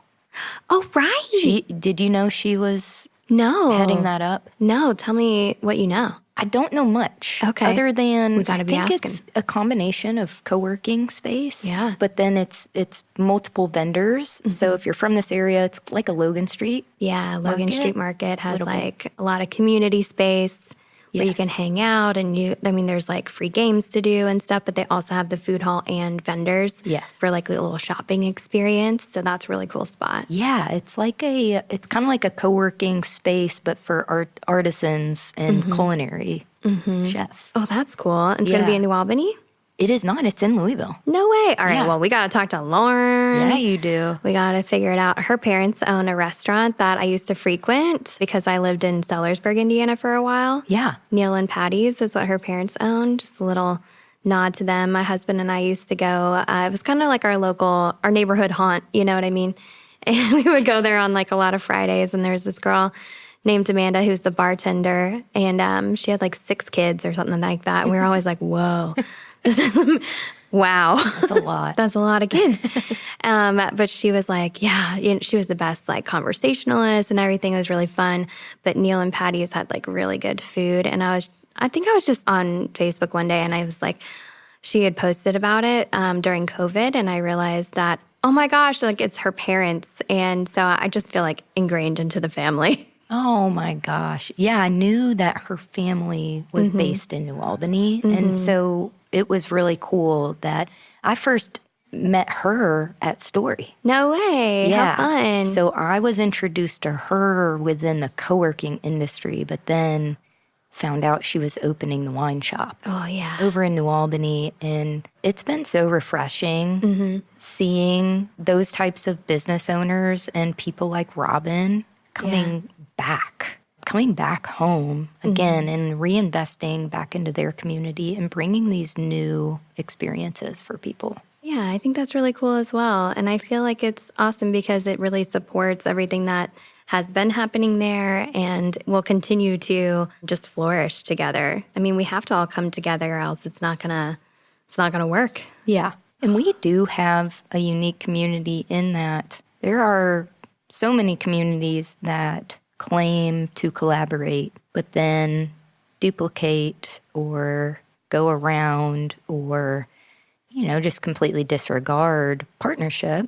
Oh, right. Did you know she was heading that up? No, tell me what you know. I don't know much. Okay. Other than we gotta be asking. It's a combination of co-working space. Yeah. But then it's multiple vendors. Mm-hmm. So if you're from this area, it's like a Logan Street. Yeah, Logan Street Market has like a lot of community space. Where you can hang out and there's like free games to do and stuff, but they also have the food hall and vendors for like a little shopping experience. So that's a really cool spot. Yeah, it's kind of like a co-working space, but for artisans and culinary chefs. Oh, that's cool. And it's going to be in New Albany? It is not. It's in Louisville. No way. All right. Well, we got to talk to Lauren. Yeah, you do. We got to figure it out. Her parents own a restaurant that I used to frequent because I lived in Sellersburg, Indiana for a while. Yeah. Neil and Patty's is what her parents owned. Just a little nod to them. My husband and I used to go. It was kind of like our neighborhood haunt. You know what I mean? And we would go there on like a lot of Fridays. And there's this girl named Amanda who's the bartender. And she had like 6 kids or something like that. And we were always like, whoa. Wow. That's a lot. That's a lot of kids. But she was like, she was the best like conversationalist and everything. It was really fun. But Neil and Patty's had like really good food. And I think I was just on Facebook one day and I was like, she had posted about it during COVID. And I realized that, oh my gosh, like it's her parents. And so I just feel like ingrained into the family. Oh my gosh. Yeah, I knew that her family was based in New Albany. And so it was really cool that I first met her at Story. No way. Yeah. How fun. So I was introduced to her within the co-working industry, but then found out she was opening the wine shop. Oh, yeah. Over in New Albany. And it's been so refreshing seeing those types of business owners and people like Robin coming back home again and reinvesting back into their community and bringing these new experiences for people. Yeah, I think that's really cool as well. And I feel like it's awesome because it really supports everything that has been happening there and will continue to just flourish together. I mean, we have to all come together or else it's not gonna work. Yeah. And we do have a unique community in that there are so many communities that claim to collaborate, but then duplicate or go around or just completely disregard partnership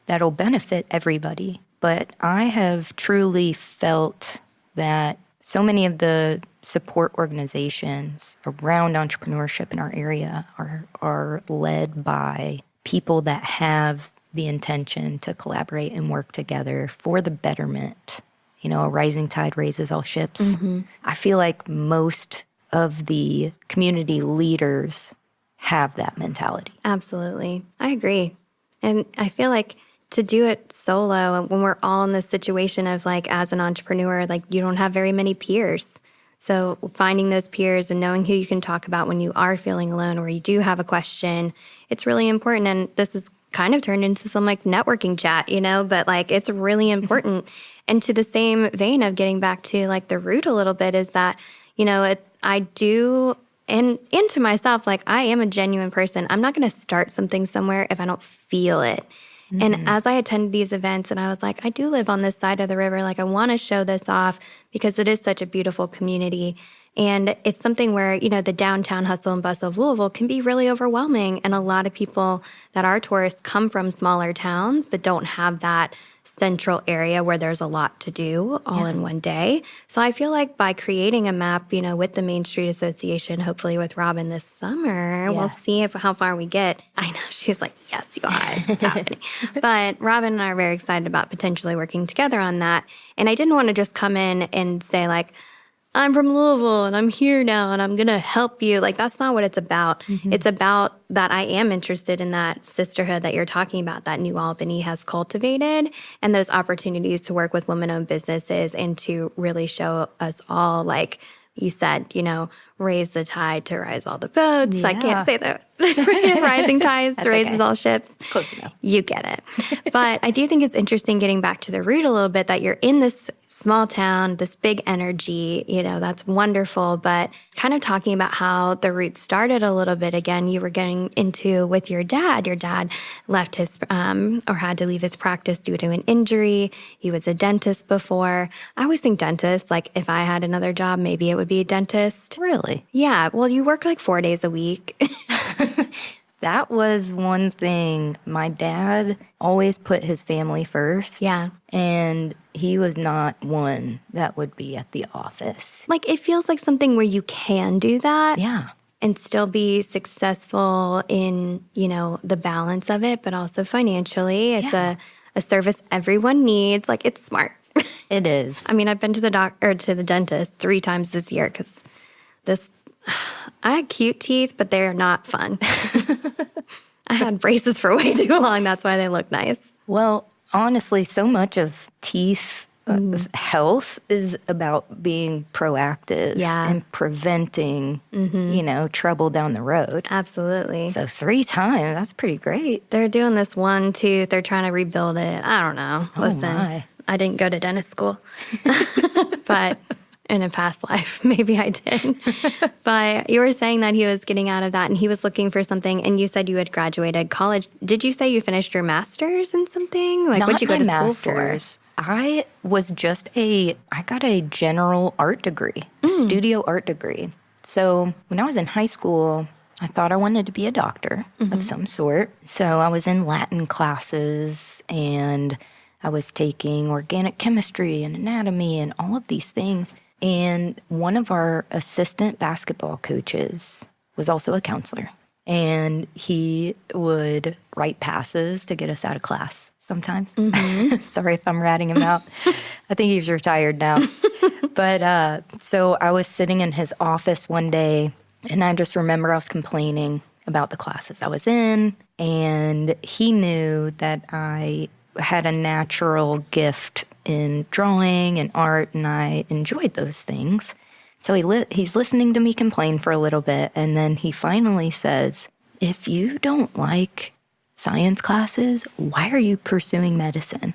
that'll benefit everybody. But I have truly felt that so many of the support organizations around entrepreneurship in our area are led by people that have the intention to collaborate and work together for the betterment. A rising tide raises all ships. I feel like most of the community leaders have that mentality. Absolutely. I agree. And I feel like to do it solo, when we're all in this situation of like, as an entrepreneur, like you don't have very many peers. So finding those peers and knowing who you can talk about when you are feeling alone or you do have a question, it's really important. And this is kind of turned into some like networking chat, but like it's really important. And to the same vein of getting back to like the root a little bit is that, I do, and to myself, like I am a genuine person. I'm not going to start something somewhere if I don't feel it. And as I attended these events and I was like, I do live on this side of the river. Like I want to show this off because it is such a beautiful community. And it's something where, the downtown hustle and bustle of Louisville can be really overwhelming. And a lot of people that are tourists come from smaller towns, but don't have that central area where there's a lot to do all in one day. So I feel like by creating a map, with the Main Street Association, hopefully with Robin this summer, we'll see how far we get. I know she's like, yes, you guys, it's happening. But Robin and I are very excited about potentially working together on that. And I didn't want to just come in and say like, I'm from Louisville and I'm here now and I'm going to help you. Like, that's not what it's about. It's about that I am interested in that sisterhood that you're talking about, that New Albany has cultivated, and those opportunities to work with women-owned businesses and to really show us all, like you said, raise the tide to rise all the boats. I can't say that. Rising tides raises all ships. Close enough. You get it. But I do think it's interesting getting back to the root a little bit, that you're in this small town, this big energy, that's wonderful. But kind of talking about how the roots started a little bit again, you were getting into with your dad. Your dad left his, or had to leave his practice due to an injury. He was a dentist before. I always think dentist, like if I had another job, maybe it would be a dentist. Really? Yeah. Well, you work like 4 days a week. That was one thing. My dad always put his family first. Yeah. And he was not one that would be at the office. Like, it feels like something where you can do that. Yeah. And still be successful in, the balance of it, but also financially. It's a service everyone needs. Like, it's smart. It is. I mean, I've been to the dentist 3 times this year because I had cute teeth, but they're not fun. I had braces for way too long. That's why they look nice. Well, honestly, so much of teeth health is about being proactive and preventing, trouble down the road. Absolutely. So 3 times, that's pretty great. They're doing this one tooth. They're trying to rebuild it. I don't know. Listen, I didn't go to dentist school, but in a past life, maybe I did. But you were saying that he was getting out of that and he was looking for something, and you said you had graduated college. Did you say you finished your master's in something? Like, what'd you go to school for? I got a general art degree, a studio art degree. So when I was in high school, I thought I wanted to be a doctor of some sort. So I was in Latin classes and I was taking organic chemistry and anatomy and all of these things. And one of our assistant basketball coaches was also a counselor. And he would write passes to get us out of class sometimes. Sorry if I'm ratting him out. I think he's retired now. But so I was sitting in his office one day, and I just remember I was complaining about the classes I was in. And he knew that I had a natural gift in drawing and art, and I enjoyed those things. So he's listening to me complain for a little bit, and then he finally says, if you don't like science classes, why are you pursuing medicine?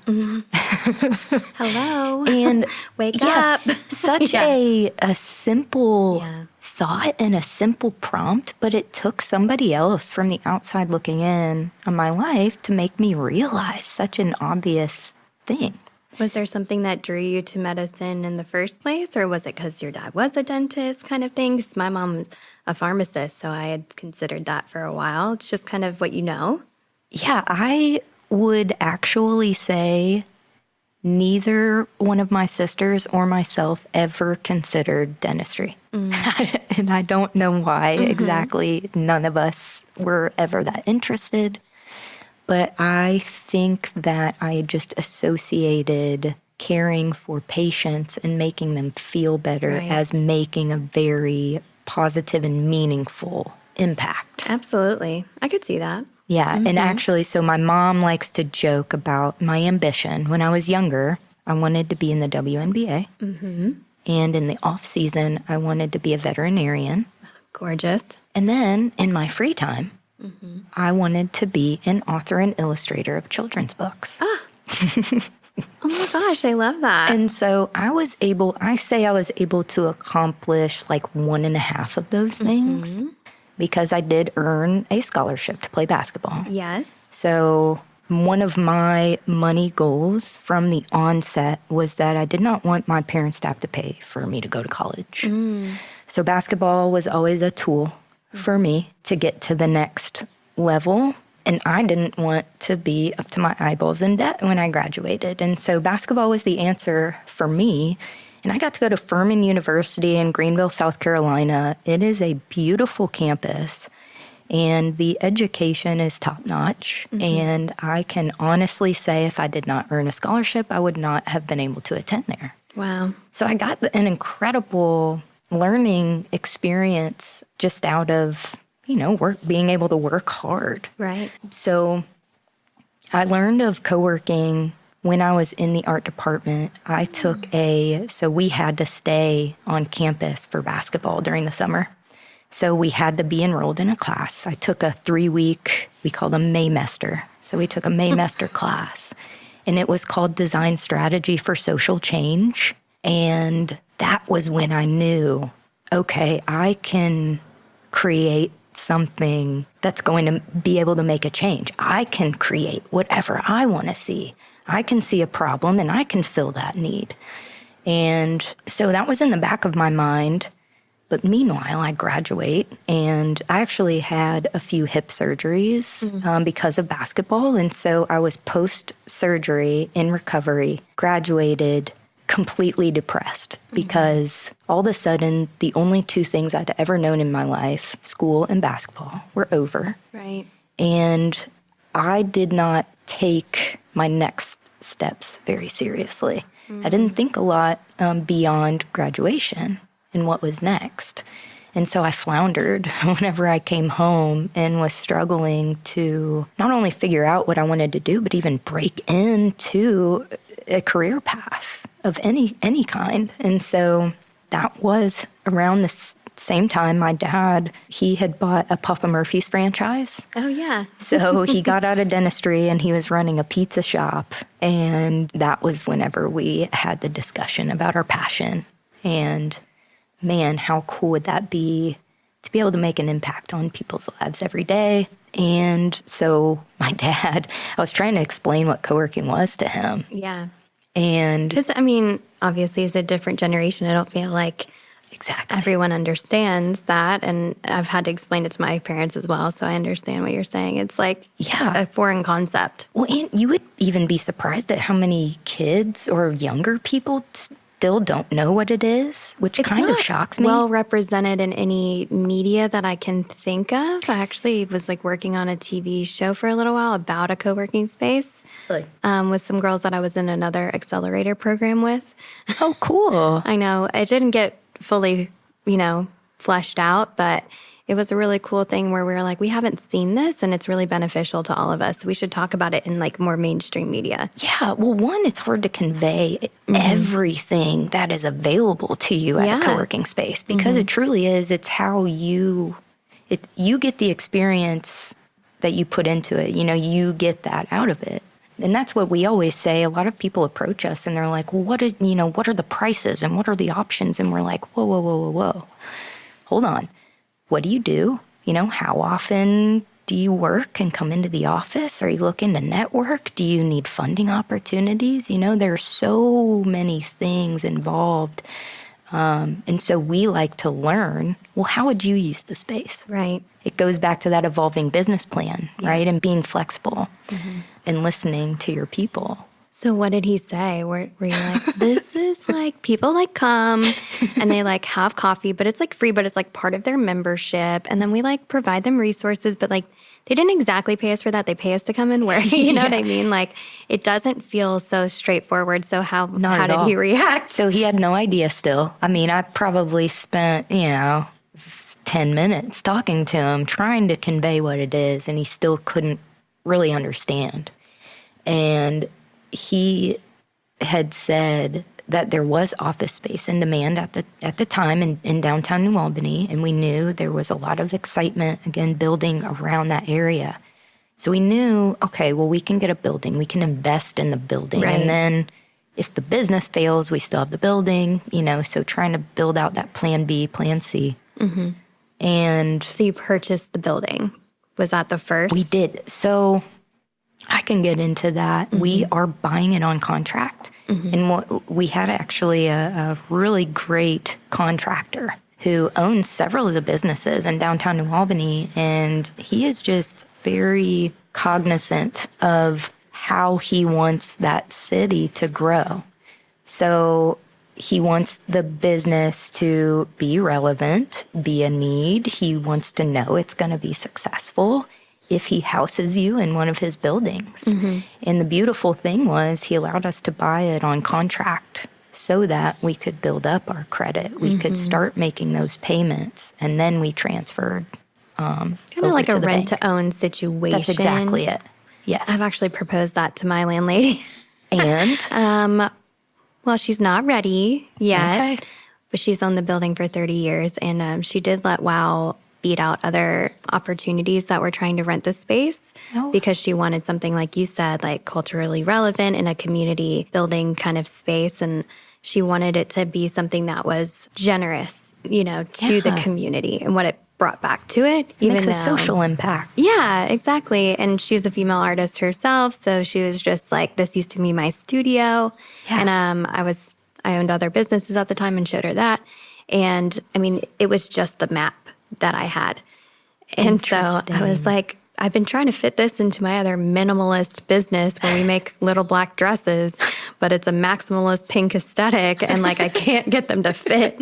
Hello. And wake up. Such a simple thought and a simple prompt, but it took somebody else from the outside looking in on my life to make me realize such an obvious thing. Was there something that drew you to medicine in the first place, or was it because your dad was a dentist kind of thing? 'Cause my mom was a pharmacist, so I had considered that for a while. It's just kind of what you know. Yeah, I would actually say neither one of my sisters or myself ever considered dentistry. And I don't know why exactly. None of us were ever that interested. But I think that I just associated caring for patients and making them feel better as making a very positive and meaningful impact. Absolutely. I could see that. Yeah. And actually, so my mom likes to joke about my ambition. When I was younger, I wanted to be in the WNBA. And in the off season, I wanted to be a veterinarian. Gorgeous. And then in my free time, I wanted to be an author and illustrator of children's books. Oh my gosh, I love that. And so I was able to accomplish like 1.5 of those things because I did earn a scholarship to play basketball. Yes. So one of my money goals from the onset was that I did not want my parents to have to pay for me to go to college. So basketball was always a tool for me to get to the next level. And I didn't want to be up to my eyeballs in debt when I graduated. And so basketball was the answer for me. And I got to go to Furman University in Greenville, South Carolina. It is a beautiful campus. And the education is top-notch. And I can honestly say if I did not earn a scholarship, I would not have been able to attend there. Wow. So I got an incredible learning experience just out of, being able to work hard. Right. So I learned of coworking when I was in the art department. So we had to stay on campus for basketball during the summer. So we had to be enrolled in a class. I took a 3-week, we call them Maymester. So we took a Maymester class, and it was called Design Strategy for Social Change. And that was when I knew, okay, I can create something that's going to be able to make a change. I can create whatever I want to see. I can see a problem and I can fill that need. And so that was in the back of my mind. But meanwhile, I graduate, and I actually had a few hip surgeries because of basketball. And so I was post-surgery in recovery, graduated, completely depressed because all of a sudden, the only 2 things I'd ever known in my life, school and basketball, were over. Right. And I did not take my next steps very seriously. I didn't think a lot beyond graduation and what was next. And so I floundered whenever I came home and was struggling to not only figure out what I wanted to do, but even break into a career path of any kind. And so that was around the same time my dad, he had bought a Papa Murphy's franchise. Oh, yeah. So he got out of dentistry and he was running a pizza shop. And that was whenever we had the discussion about our passion. And man, how cool would that be to be able to make an impact on people's lives every day? And so my dad, I was trying to explain what coworking was to him. Yeah. And because, obviously, it's a different generation. I don't feel like everyone understands that. And I've had to explain it to my parents as well. So I understand what you're saying. It's like a foreign concept. Well, and you would even be surprised at how many kids or younger people still don't know what it is, which kind of shocks me. Well represented in any media that I can think of. I actually was working on a TV show for a little while about a co-working space. Really? With some girls that I was in another accelerator program with. Oh, cool. I know. It didn't get fully, fleshed out, but it was a really cool thing where we were like, we haven't seen this and it's really beneficial to all of us. We should talk about it in more mainstream media. Yeah. Well, one, it's hard to convey everything that is available to you at a co-working space because it truly is. It's how you get the experience that you put into it. You get that out of it. And that's what we always say. A lot of people approach us and they're like, well, what are the prices and what are the options? And we're like, whoa. Hold on. What do you do? How often Do you work and come into the office? Are you looking to network? Do you need funding opportunities? There are so many things involved. And so we like to learn, well, how would you use the space? Right. It goes back to that evolving business plan, right? And being flexible and listening to your people. So what did he say? Were you like, this is like, people like come and they like have coffee, but it's like free, but it's like part of their membership. And then we like provide them resources, but like they didn't exactly pay us for that. They pay us to come and work. You know what I mean? Like it doesn't feel so straightforward. So how did he react? So he had no idea still. I mean, I probably spent, 10 minutes talking to him, trying to convey what it is, and he still couldn't really understand. And he had said that there was office space in demand at the time in downtown New Albany, and we knew there was a lot of excitement, again, building around that area. So we knew, okay, well, we can get a building. We can invest in the building. Right. And then if the business fails, we still have the building, so trying to build out that plan B, plan C. Mm-hmm. And so you purchased the building. Was that the first? We did. So I can get into that. Mm-hmm. We are buying it on contract. Mm-hmm. And we had actually a really great contractor who owns several of the businesses in downtown New Albany. And he is just very cognizant of how he wants that city to grow. So he wants the business to be relevant, be a need. He wants to know it's going to be successful if he houses you in one of his buildings. Mm-hmm. And the beautiful thing was he allowed us to buy it on contract so that we could build up our credit. We could start making those payments, and then we transferred kind of like a rent-to-own situation. That's exactly it. Yes. I've actually proposed that to my landlady. And? Well, she's not ready yet, okay. But she's owned the building for 30 years, and she did let WOW beat out other opportunities that were trying to rent the space because she wanted something, like you said, like culturally relevant in a community building kind of space, and she wanted it to be something that was generous, to the community and what it brought back to it. It makes a social impact. Yeah, exactly. And she's a female artist herself, so she was just like, this used to be my studio. Yeah. And I owned other businesses at the time and showed her that. And I mean, it was just the map that I had. And so I was like, I've been trying to fit this into my other minimalist business where we make little black dresses, but it's a maximalist pink aesthetic, and like I can't get them to fit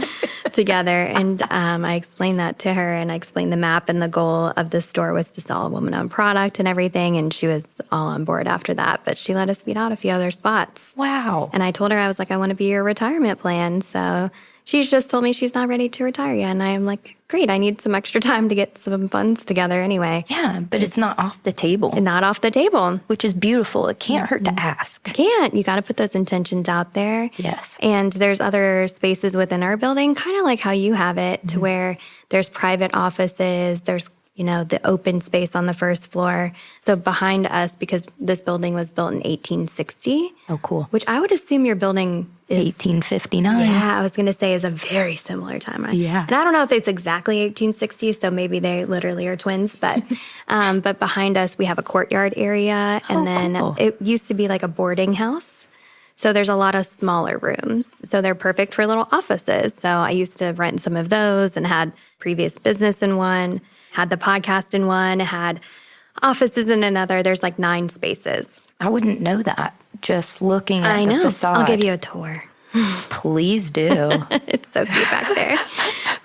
together. And I explained that to her, and I explained the map, and the goal of the store was to sell a woman-owned product and everything, and she was all on board after that. But she let us beat out a few other spots. Wow. And I told her, I was like, I want to be your retirement plan. So she's just told me she's not ready to retire yet. And I'm like, great, I need some extra time to get some funds together anyway. Yeah, but it's not off the table. Not off the table. Which is beautiful. It can't hurt to ask. Can't. You got to put those intentions out there. Yes. And there's other spaces within our building, kind of like how you have it, to where there's private offices, there's the open space on the first floor. So behind us, because this building was built in 1860. Oh, cool. Which I would assume your building is 1859. Yeah, I was going to say is a very similar timeline. Yeah. And I don't know if it's exactly 1860, so maybe they literally are twins. But but behind us, we have a courtyard area. And then cool. It used to be like a boarding house. So there's a lot of smaller rooms. So they're perfect for little offices. So I used to rent some of those and had previous business in one, had the podcast in one, had offices in another. There's like 9 spaces. I wouldn't know that just looking at the facade. I'll give you a tour. Please do. It's so cute back there.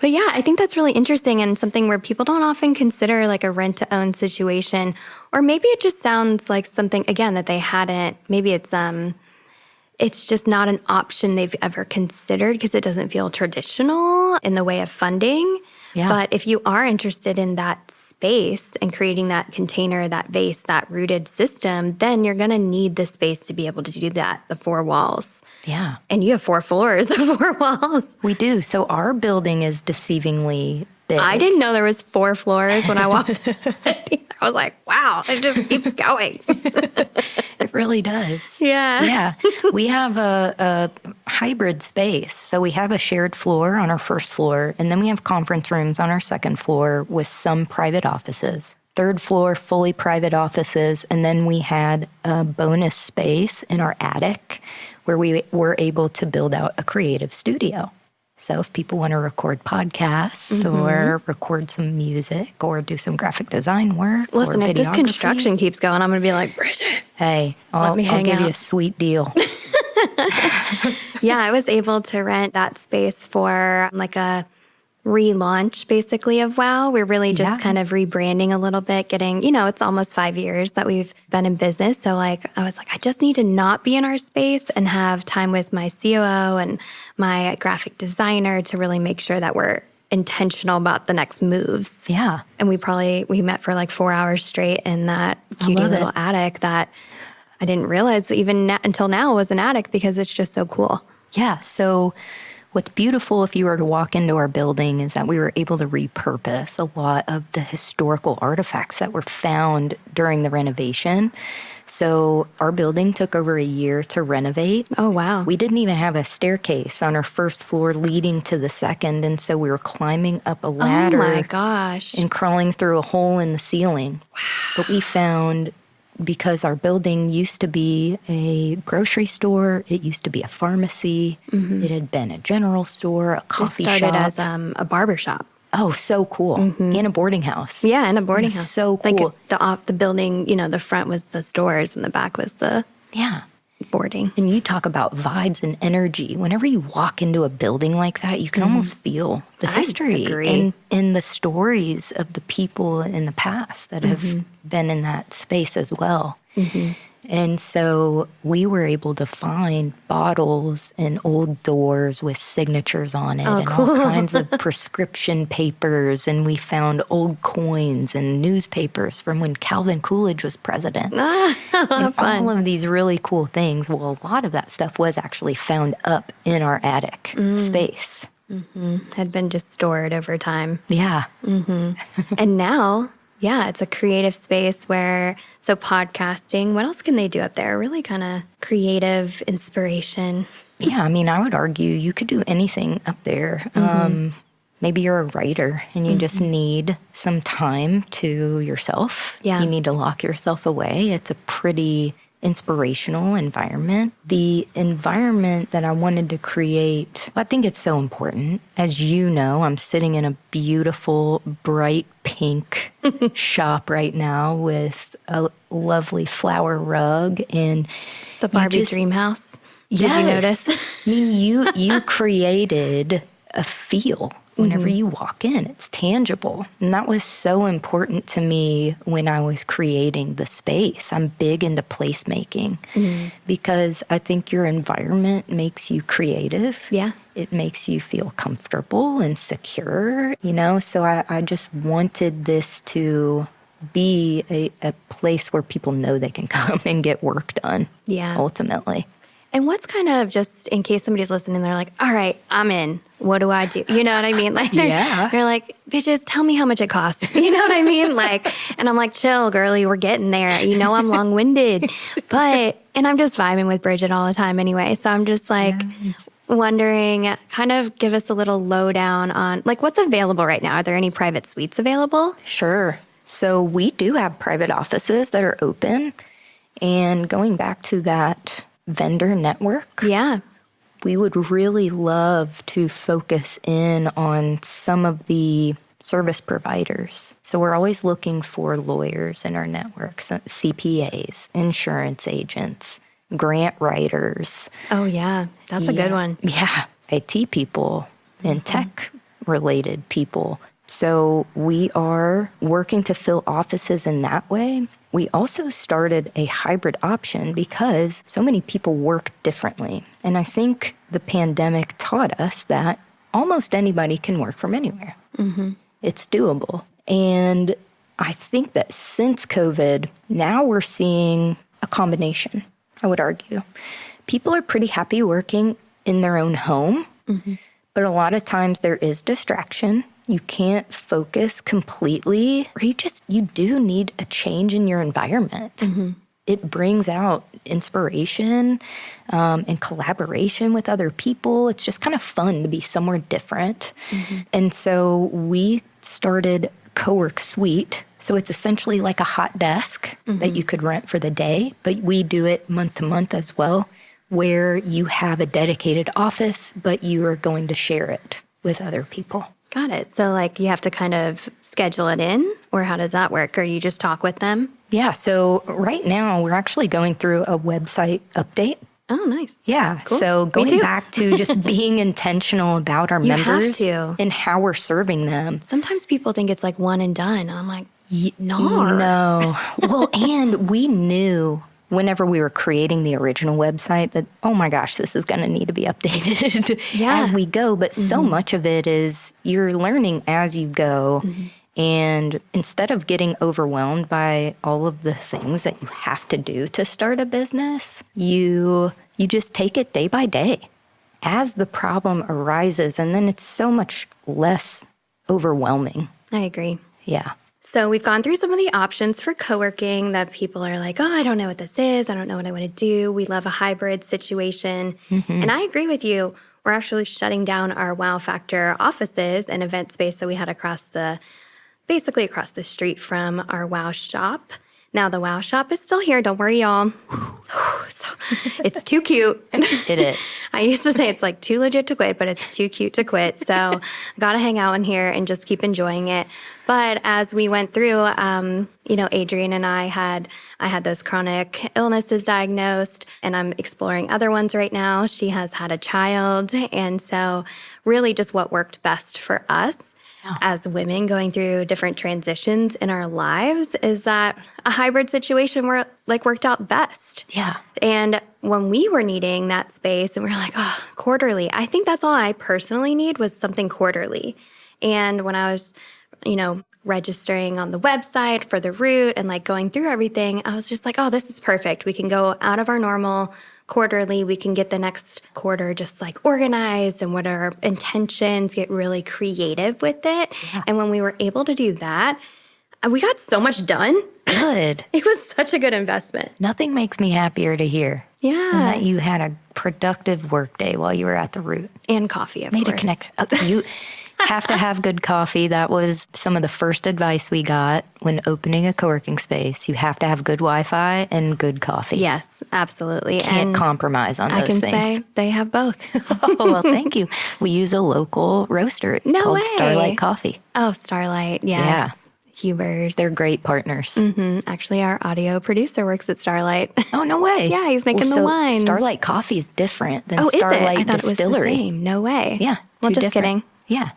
But yeah, I think that's really interesting and something where people don't often consider like a rent-to-own situation. Or maybe it just sounds like something, again, that they hadn't. Maybe it's just not an option they've ever considered because it doesn't feel traditional in the way of funding. Yeah. But if you are interested in that space and creating that container, that vase, that rooted system, then you're going to need the space to be able to do that, the 4 walls. Yeah. And you have 4 floors of 4 walls. We do. So our building is deceivingly big. I didn't know there was 4 floors when I walked. I was like, wow, it just keeps going. It really does. Yeah. Yeah. We have a hybrid space. So we have a shared floor on our first floor, and then we have conference rooms on our second floor with some private offices. third floor, fully private offices. And then we had a bonus space in our attic where we were able to build out a creative studio. So if people want to record podcasts or record some music or do some graphic design work, listen, or if this construction keeps going, I'm going to be like, Brigid, hey, I'll give you a sweet deal. Yeah, I was able to rent that space for like a relaunch basically of WOW. We're really just kind of rebranding a little bit, getting, it's almost 5 years that we've been in business. So like, I was like, I just need to not be in our space and have time with my COO and my graphic designer to really make sure that we're intentional about the next moves. Yeah. And we met for like 4 hours straight in that cutie little attic that I didn't realize even until now was an attic because it's just so cool. Yeah. So what's beautiful if you were to walk into our building is that we were able to repurpose a lot of the historical artifacts that were found during the renovation. So our building took over a year to renovate. Oh, wow. We didn't even have a staircase on our first floor leading to the second. And so we were climbing up a ladder. Oh, my gosh. And crawling through a hole in the ceiling. Wow. But we found, because our building used to be a grocery store, it used to be a pharmacy, it had been a general store, a coffee shop. It started as a barber shop. Oh, so cool. And a boarding house. Yeah, and a boarding house. So cool. Like the building, the front was the stores and the back was the boarding. And you talk about vibes and energy. Whenever you walk into a building like that, you can almost feel the history and the stories of the people in the past that have been in that space as well. And so we were able to find bottles and old doors with signatures on it and all kinds of prescription papers. And we found old coins and newspapers from when Calvin Coolidge was president. And all of these really cool things. Well, a lot of that stuff was actually found up in our attic space. Had been just stored over time. Yeah. And now... yeah, it's a creative space so podcasting, what else can they do up there? Really kind of creative inspiration. Yeah, I mean, I would argue you could do anything up there. Maybe you're a writer and you just need some time to yourself. Yeah. You need to lock yourself away. It's a pretty inspirational environment. The environment that I wanted to create, I think it's so important. As you know, I'm sitting in a beautiful, bright pink shop right now with a lovely flower rug and the Barbie dream house. Did you notice? I mean, you created a feel. Whenever you walk in, it's tangible. And that was so important to me when I was creating the space. I'm big into placemaking because I think your environment makes you creative. Yeah. It makes you feel comfortable and secure, So I just wanted this to be a place where people know they can come and get work done. Yeah. Ultimately. And what's kind of, just in case somebody's listening, they're like, all right, I'm in. What do I do? You know what I mean? Like, they're like, bitches, tell me how much it costs. You know what I mean? Like, and I'm like, chill, girlie, we're getting there. I'm long-winded. And I'm just vibing with Brigid all the time anyway. So I'm just like wondering, kind of give us a little lowdown on, like, what's available right now? Are there any private suites available? Sure. So we do have private offices that are open. And going back to that vendor network. Yeah. We would really love to focus in on some of the service providers. So we're always looking for lawyers in our network, so CPAs, insurance agents, grant writers. Oh, yeah. That's a good one. Yeah. IT people and tech-related people. So we are working to fill offices in that way. We also started a hybrid option because so many people work differently. And I think the pandemic taught us that almost anybody can work from anywhere. It's doable. And I think that since COVID, now we're seeing a combination, I would argue. People are pretty happy working in their own home, but a lot of times there is distraction. You can't focus completely, or you do need a change in your environment. It brings out inspiration and collaboration with other people. It's just kind of fun to be somewhere different. And so we started Co-work Suite. So it's essentially like a hot desk that you could rent for the day, but we do it month to month as well, where you have a dedicated office, but you are going to share it with other people. Got it. So like you have to kind of schedule it in, or how does that work? Or you just talk with them? Yeah. So right now we're actually going through a website update. Oh, nice. Yeah. Cool. So going back to just being intentional about our members and how we're serving them. Sometimes people think it's like one and done. I'm like, no. Well, and we knew whenever we were creating the original website that, oh my gosh, this is going to need to be updated as we go. But so much of it is you're learning as you go. And instead of getting overwhelmed by all of the things that you have to do to start a business, you just take it day by day as the problem arises. And then it's so much less overwhelming. I agree. Yeah. So we've gone through some of the options for coworking that people are like, oh, I don't know what this is. I don't know what I want to do. We love a hybrid situation. And I agree with you. We're actually shutting down our Wow Factor offices and event space that we had basically across the street from our Wow shop. Now the Wow shop is still here. Don't worry, y'all. It's too cute. It is. I used to say it's like too legit to quit, but it's too cute to quit. So I got to hang out in here and just keep enjoying it. But as we went through, Adrienne and I had those chronic illnesses diagnosed, and I'm exploring other ones right now. She has had a child. And so really just what worked best for us as women going through different transitions in our lives is that a hybrid situation worked out best. Yeah. And when we were needing that space and we were like, oh, quarterly, I think that's all I personally need was something quarterly. And when I was, registering on the website for the route and like going through everything, I was just like, oh, this is perfect. We can go out of our normal quarterly. We can get the next quarter just like organized and what are our intentions, get really creative with it. Yeah. And when we were able to do that, we got so much done. Good. It was such a good investment. Nothing makes me happier to hear than that you had a productive work day while you were at the root. And coffee, of course. Made a connection. You have to have good coffee. That was some of the first advice we got when opening a co-working space. You have to have good Wi-Fi and good coffee. Yes, absolutely. Can't compromise on those things. I can say they have both. Oh, well, thank you. We use a local roaster called Starlight Coffee. Oh, Starlight, yes. Yeah. Huber's. They're great partners. Actually, our audio producer works at Starlight. Oh, no way. Yeah, he's making the wines. Starlight Coffee is different than Starlight is it? I thought Distillery. It was the same. No way. Yeah. Well, just kidding. Yeah.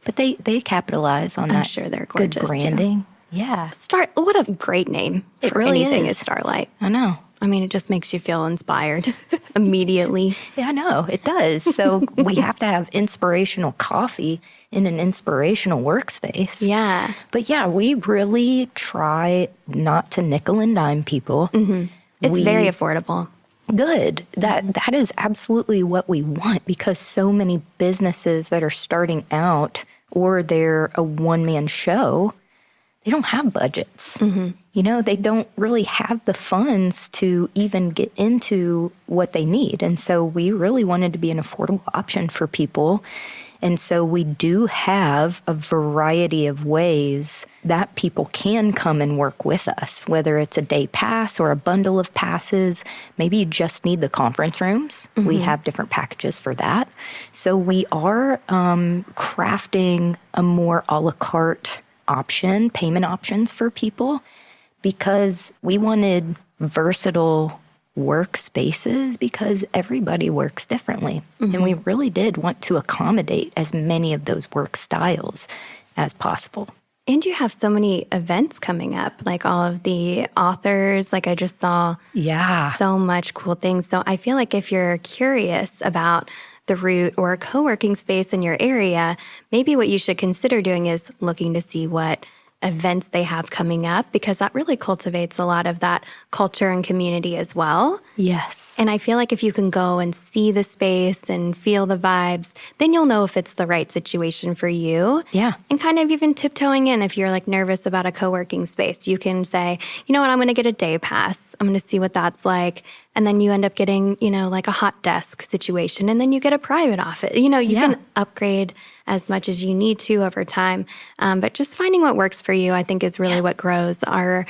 But they capitalize on that. I'm sure they're gorgeous good branding. Too. Yeah. What a great name for really anything is. Is Starlight. I know. I mean, it just makes you feel inspired immediately. Yeah, I know. It does. So we have to have inspirational coffee in an inspirational workspace. Yeah. But yeah, we really try not to nickel and dime people. It's very affordable. Good. That is absolutely what we want, because so many businesses that are starting out or they're a one-man show, they don't have budgets. They don't really have the funds to even get into what they need. And so we really wanted to be an affordable option for people. And so we do have a variety of ways that people can come and work with us, whether it's a day pass or a bundle of passes. Maybe you just need the conference rooms. We have different packages for that. So we are crafting a more a la carte payment options for people, because we wanted versatile workspaces because everybody works differently. And we really did want to accommodate as many of those work styles as possible. And you have so many events coming up, like all of the authors, like I just saw so much cool things. So I feel like if you're curious about the route or a co-working space in your area, maybe what you should consider doing is looking to see what events they have coming up, because that really cultivates a lot of that culture and community as well. Yes. And I feel like if you can go and see the space and feel the vibes, then you'll know if it's the right situation for you. Yeah. And kind of even tiptoeing in, if you're like nervous about a co-working space, you can say, you know what, I'm going to get a day pass. I'm going to see what that's like. and then you end up getting, like a hot desk situation, and then you get a private office. You can upgrade as much as you need to over time. But just finding what works for you, I think, is really what grows our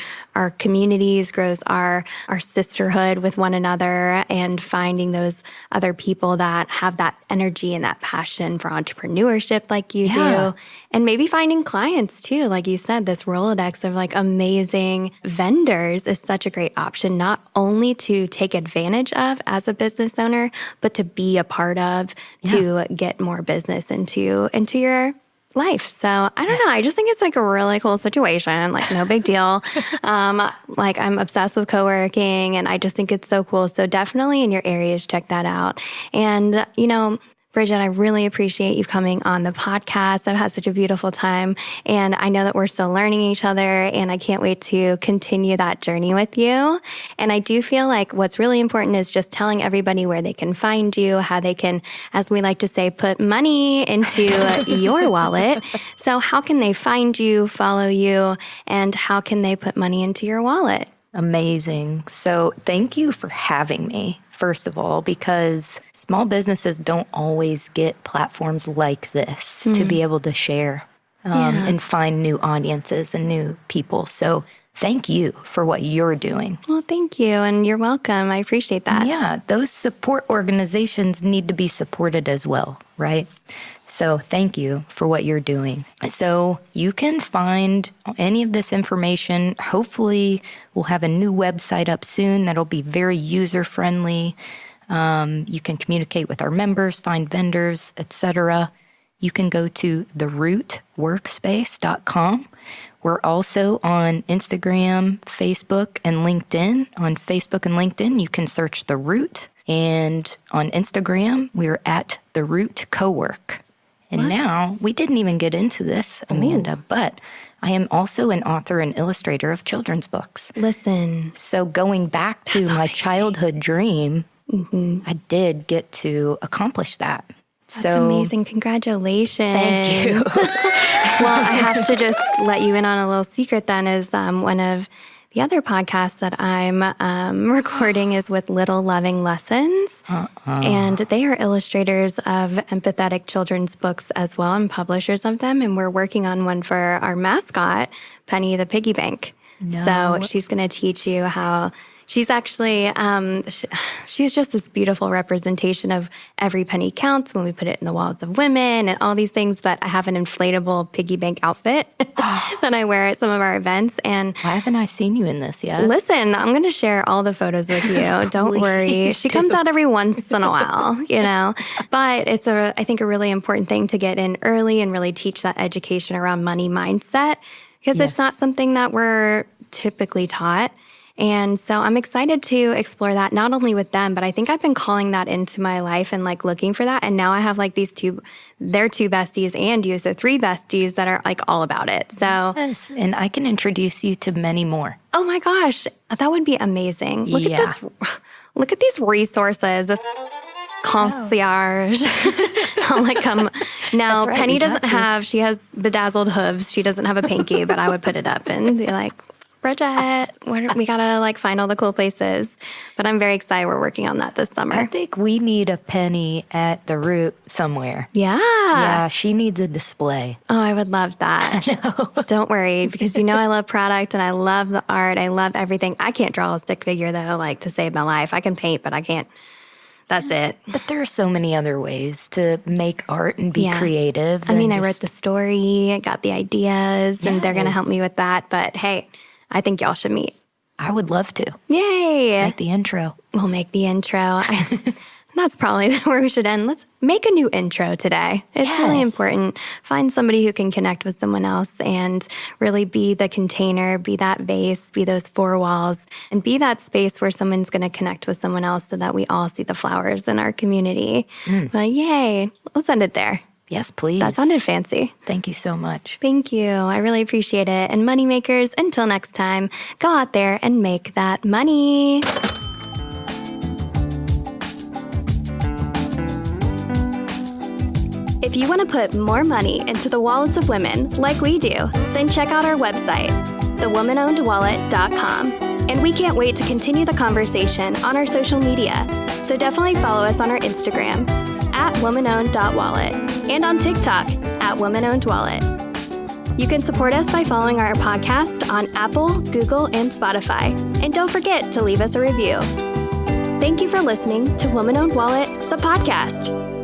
communities, grows our sisterhood with one another, and finding those other people that have that energy and that passion for entrepreneurship like you do. And maybe finding clients too. Like you said, this Rolodex of like amazing vendors is such a great option, not only to take advantage of as a business owner, but to be a part of, to get more business into your life. So I don't know. I just think it's like a really cool situation. Like no big deal. Like I'm obsessed with coworking, and I just think it's so cool. So definitely in your areas, check that out. And, Brigid, I really appreciate you coming on the podcast. I've had such a beautiful time, and I know that we're still learning each other, and I can't wait to continue that journey with you. And I do feel like what's really important is just telling everybody where they can find you, how they can, as we like to say, put money into your wallet. So how can they find you, follow you, and how can they put money into your wallet? Amazing. So thank you for having me. First of all, because small businesses don't always get platforms like this to be able to share and find new audiences and new people. So thank you for what you're doing. Well, thank you. And you're welcome. I appreciate that. Yeah, those support organizations need to be supported as well, right? So thank you for what you're doing. So you can find any of this information. Hopefully we'll have a new website up soon that'll be very user-friendly. You can communicate with our members, find vendors, etc. You can go to therootworkspace.com. We're also on Instagram, Facebook, and LinkedIn. On Facebook and LinkedIn, you can search The Root. And on Instagram, we're at The Root Cowork. And now, we didn't even get into this, Amanda, but I am also an author and illustrator of children's books. Listen. So going back to my childhood dream, I did get to accomplish that. That's amazing. Congratulations. Thank you. Well, I have to just let you in on a little secret then is one of the other podcasts that I'm recording is with Little Loving Lessons. And they are illustrators of empathetic children's books as well and publishers of them. And we're working on one for our mascot, Penny the Piggy Bank. No. So she's going to teach you how... She's actually, she's just this beautiful representation of every penny counts when we put it in the wallets of women and all these things. But I have an inflatable piggy bank outfit that I wear at some of our events. And why haven't I seen you in this yet? Listen, I'm going to share all the photos with you. Don't worry. She comes out every once in a while, But it's, I think, a really important thing to get in early and really teach that education around money mindset because it's not something that we're typically taught. And so I'm excited to explore that, not only with them, but I think I've been calling that into my life and like looking for that. And now I have like they're two besties and you, so 3 besties that are like all about it. So yes, and I can introduce you to many more. Oh my gosh, that would be amazing. Look at this. Look at these resources. This concierge. I'll like come. Now, right, Penny doesn't have, she has bedazzled hooves. She doesn't have a pinky, but I would put it up and be like, Brigid, we gotta like find all the cool places. But I'm very excited. We're working on that this summer. I think we need a Penny at the Root somewhere. Yeah. Yeah, she needs a display. Oh, I would love that. I know. Don't worry, because I love product and I love the art. I love everything. I can't draw a stick figure though, like to save my life. I can paint, but I can't. That's it. But there are so many other ways to make art and be creative. I mean, I wrote the story, I got the ideas, and they're going to help me with that. But hey, I think y'all should meet. I would love to. Yay. Let's make the intro. We'll make the intro. That's probably where we should end. Let's make a new intro today. It's really important. Find somebody who can connect with someone else and really be the container, be that vase, be those 4 walls, and be that space where someone's going to connect with someone else so that we all see the flowers in our community. But yay. Let's end it there. Yes, please. That sounded fancy. Thank you so much. Thank you. I really appreciate it. And moneymakers, until next time, go out there and make that money. If you want to put more money into the wallets of women like we do, then check out our website, thewomanownedwallet.com. And we can't wait to continue the conversation on our social media. So definitely follow us on our Instagram @womanowned.wallet and on TikTok @womanownedwallet. You can support us by following our podcast on Apple, Google, and Spotify. And don't forget to leave us a review. Thank you for listening to Woman Owned Wallet, the podcast.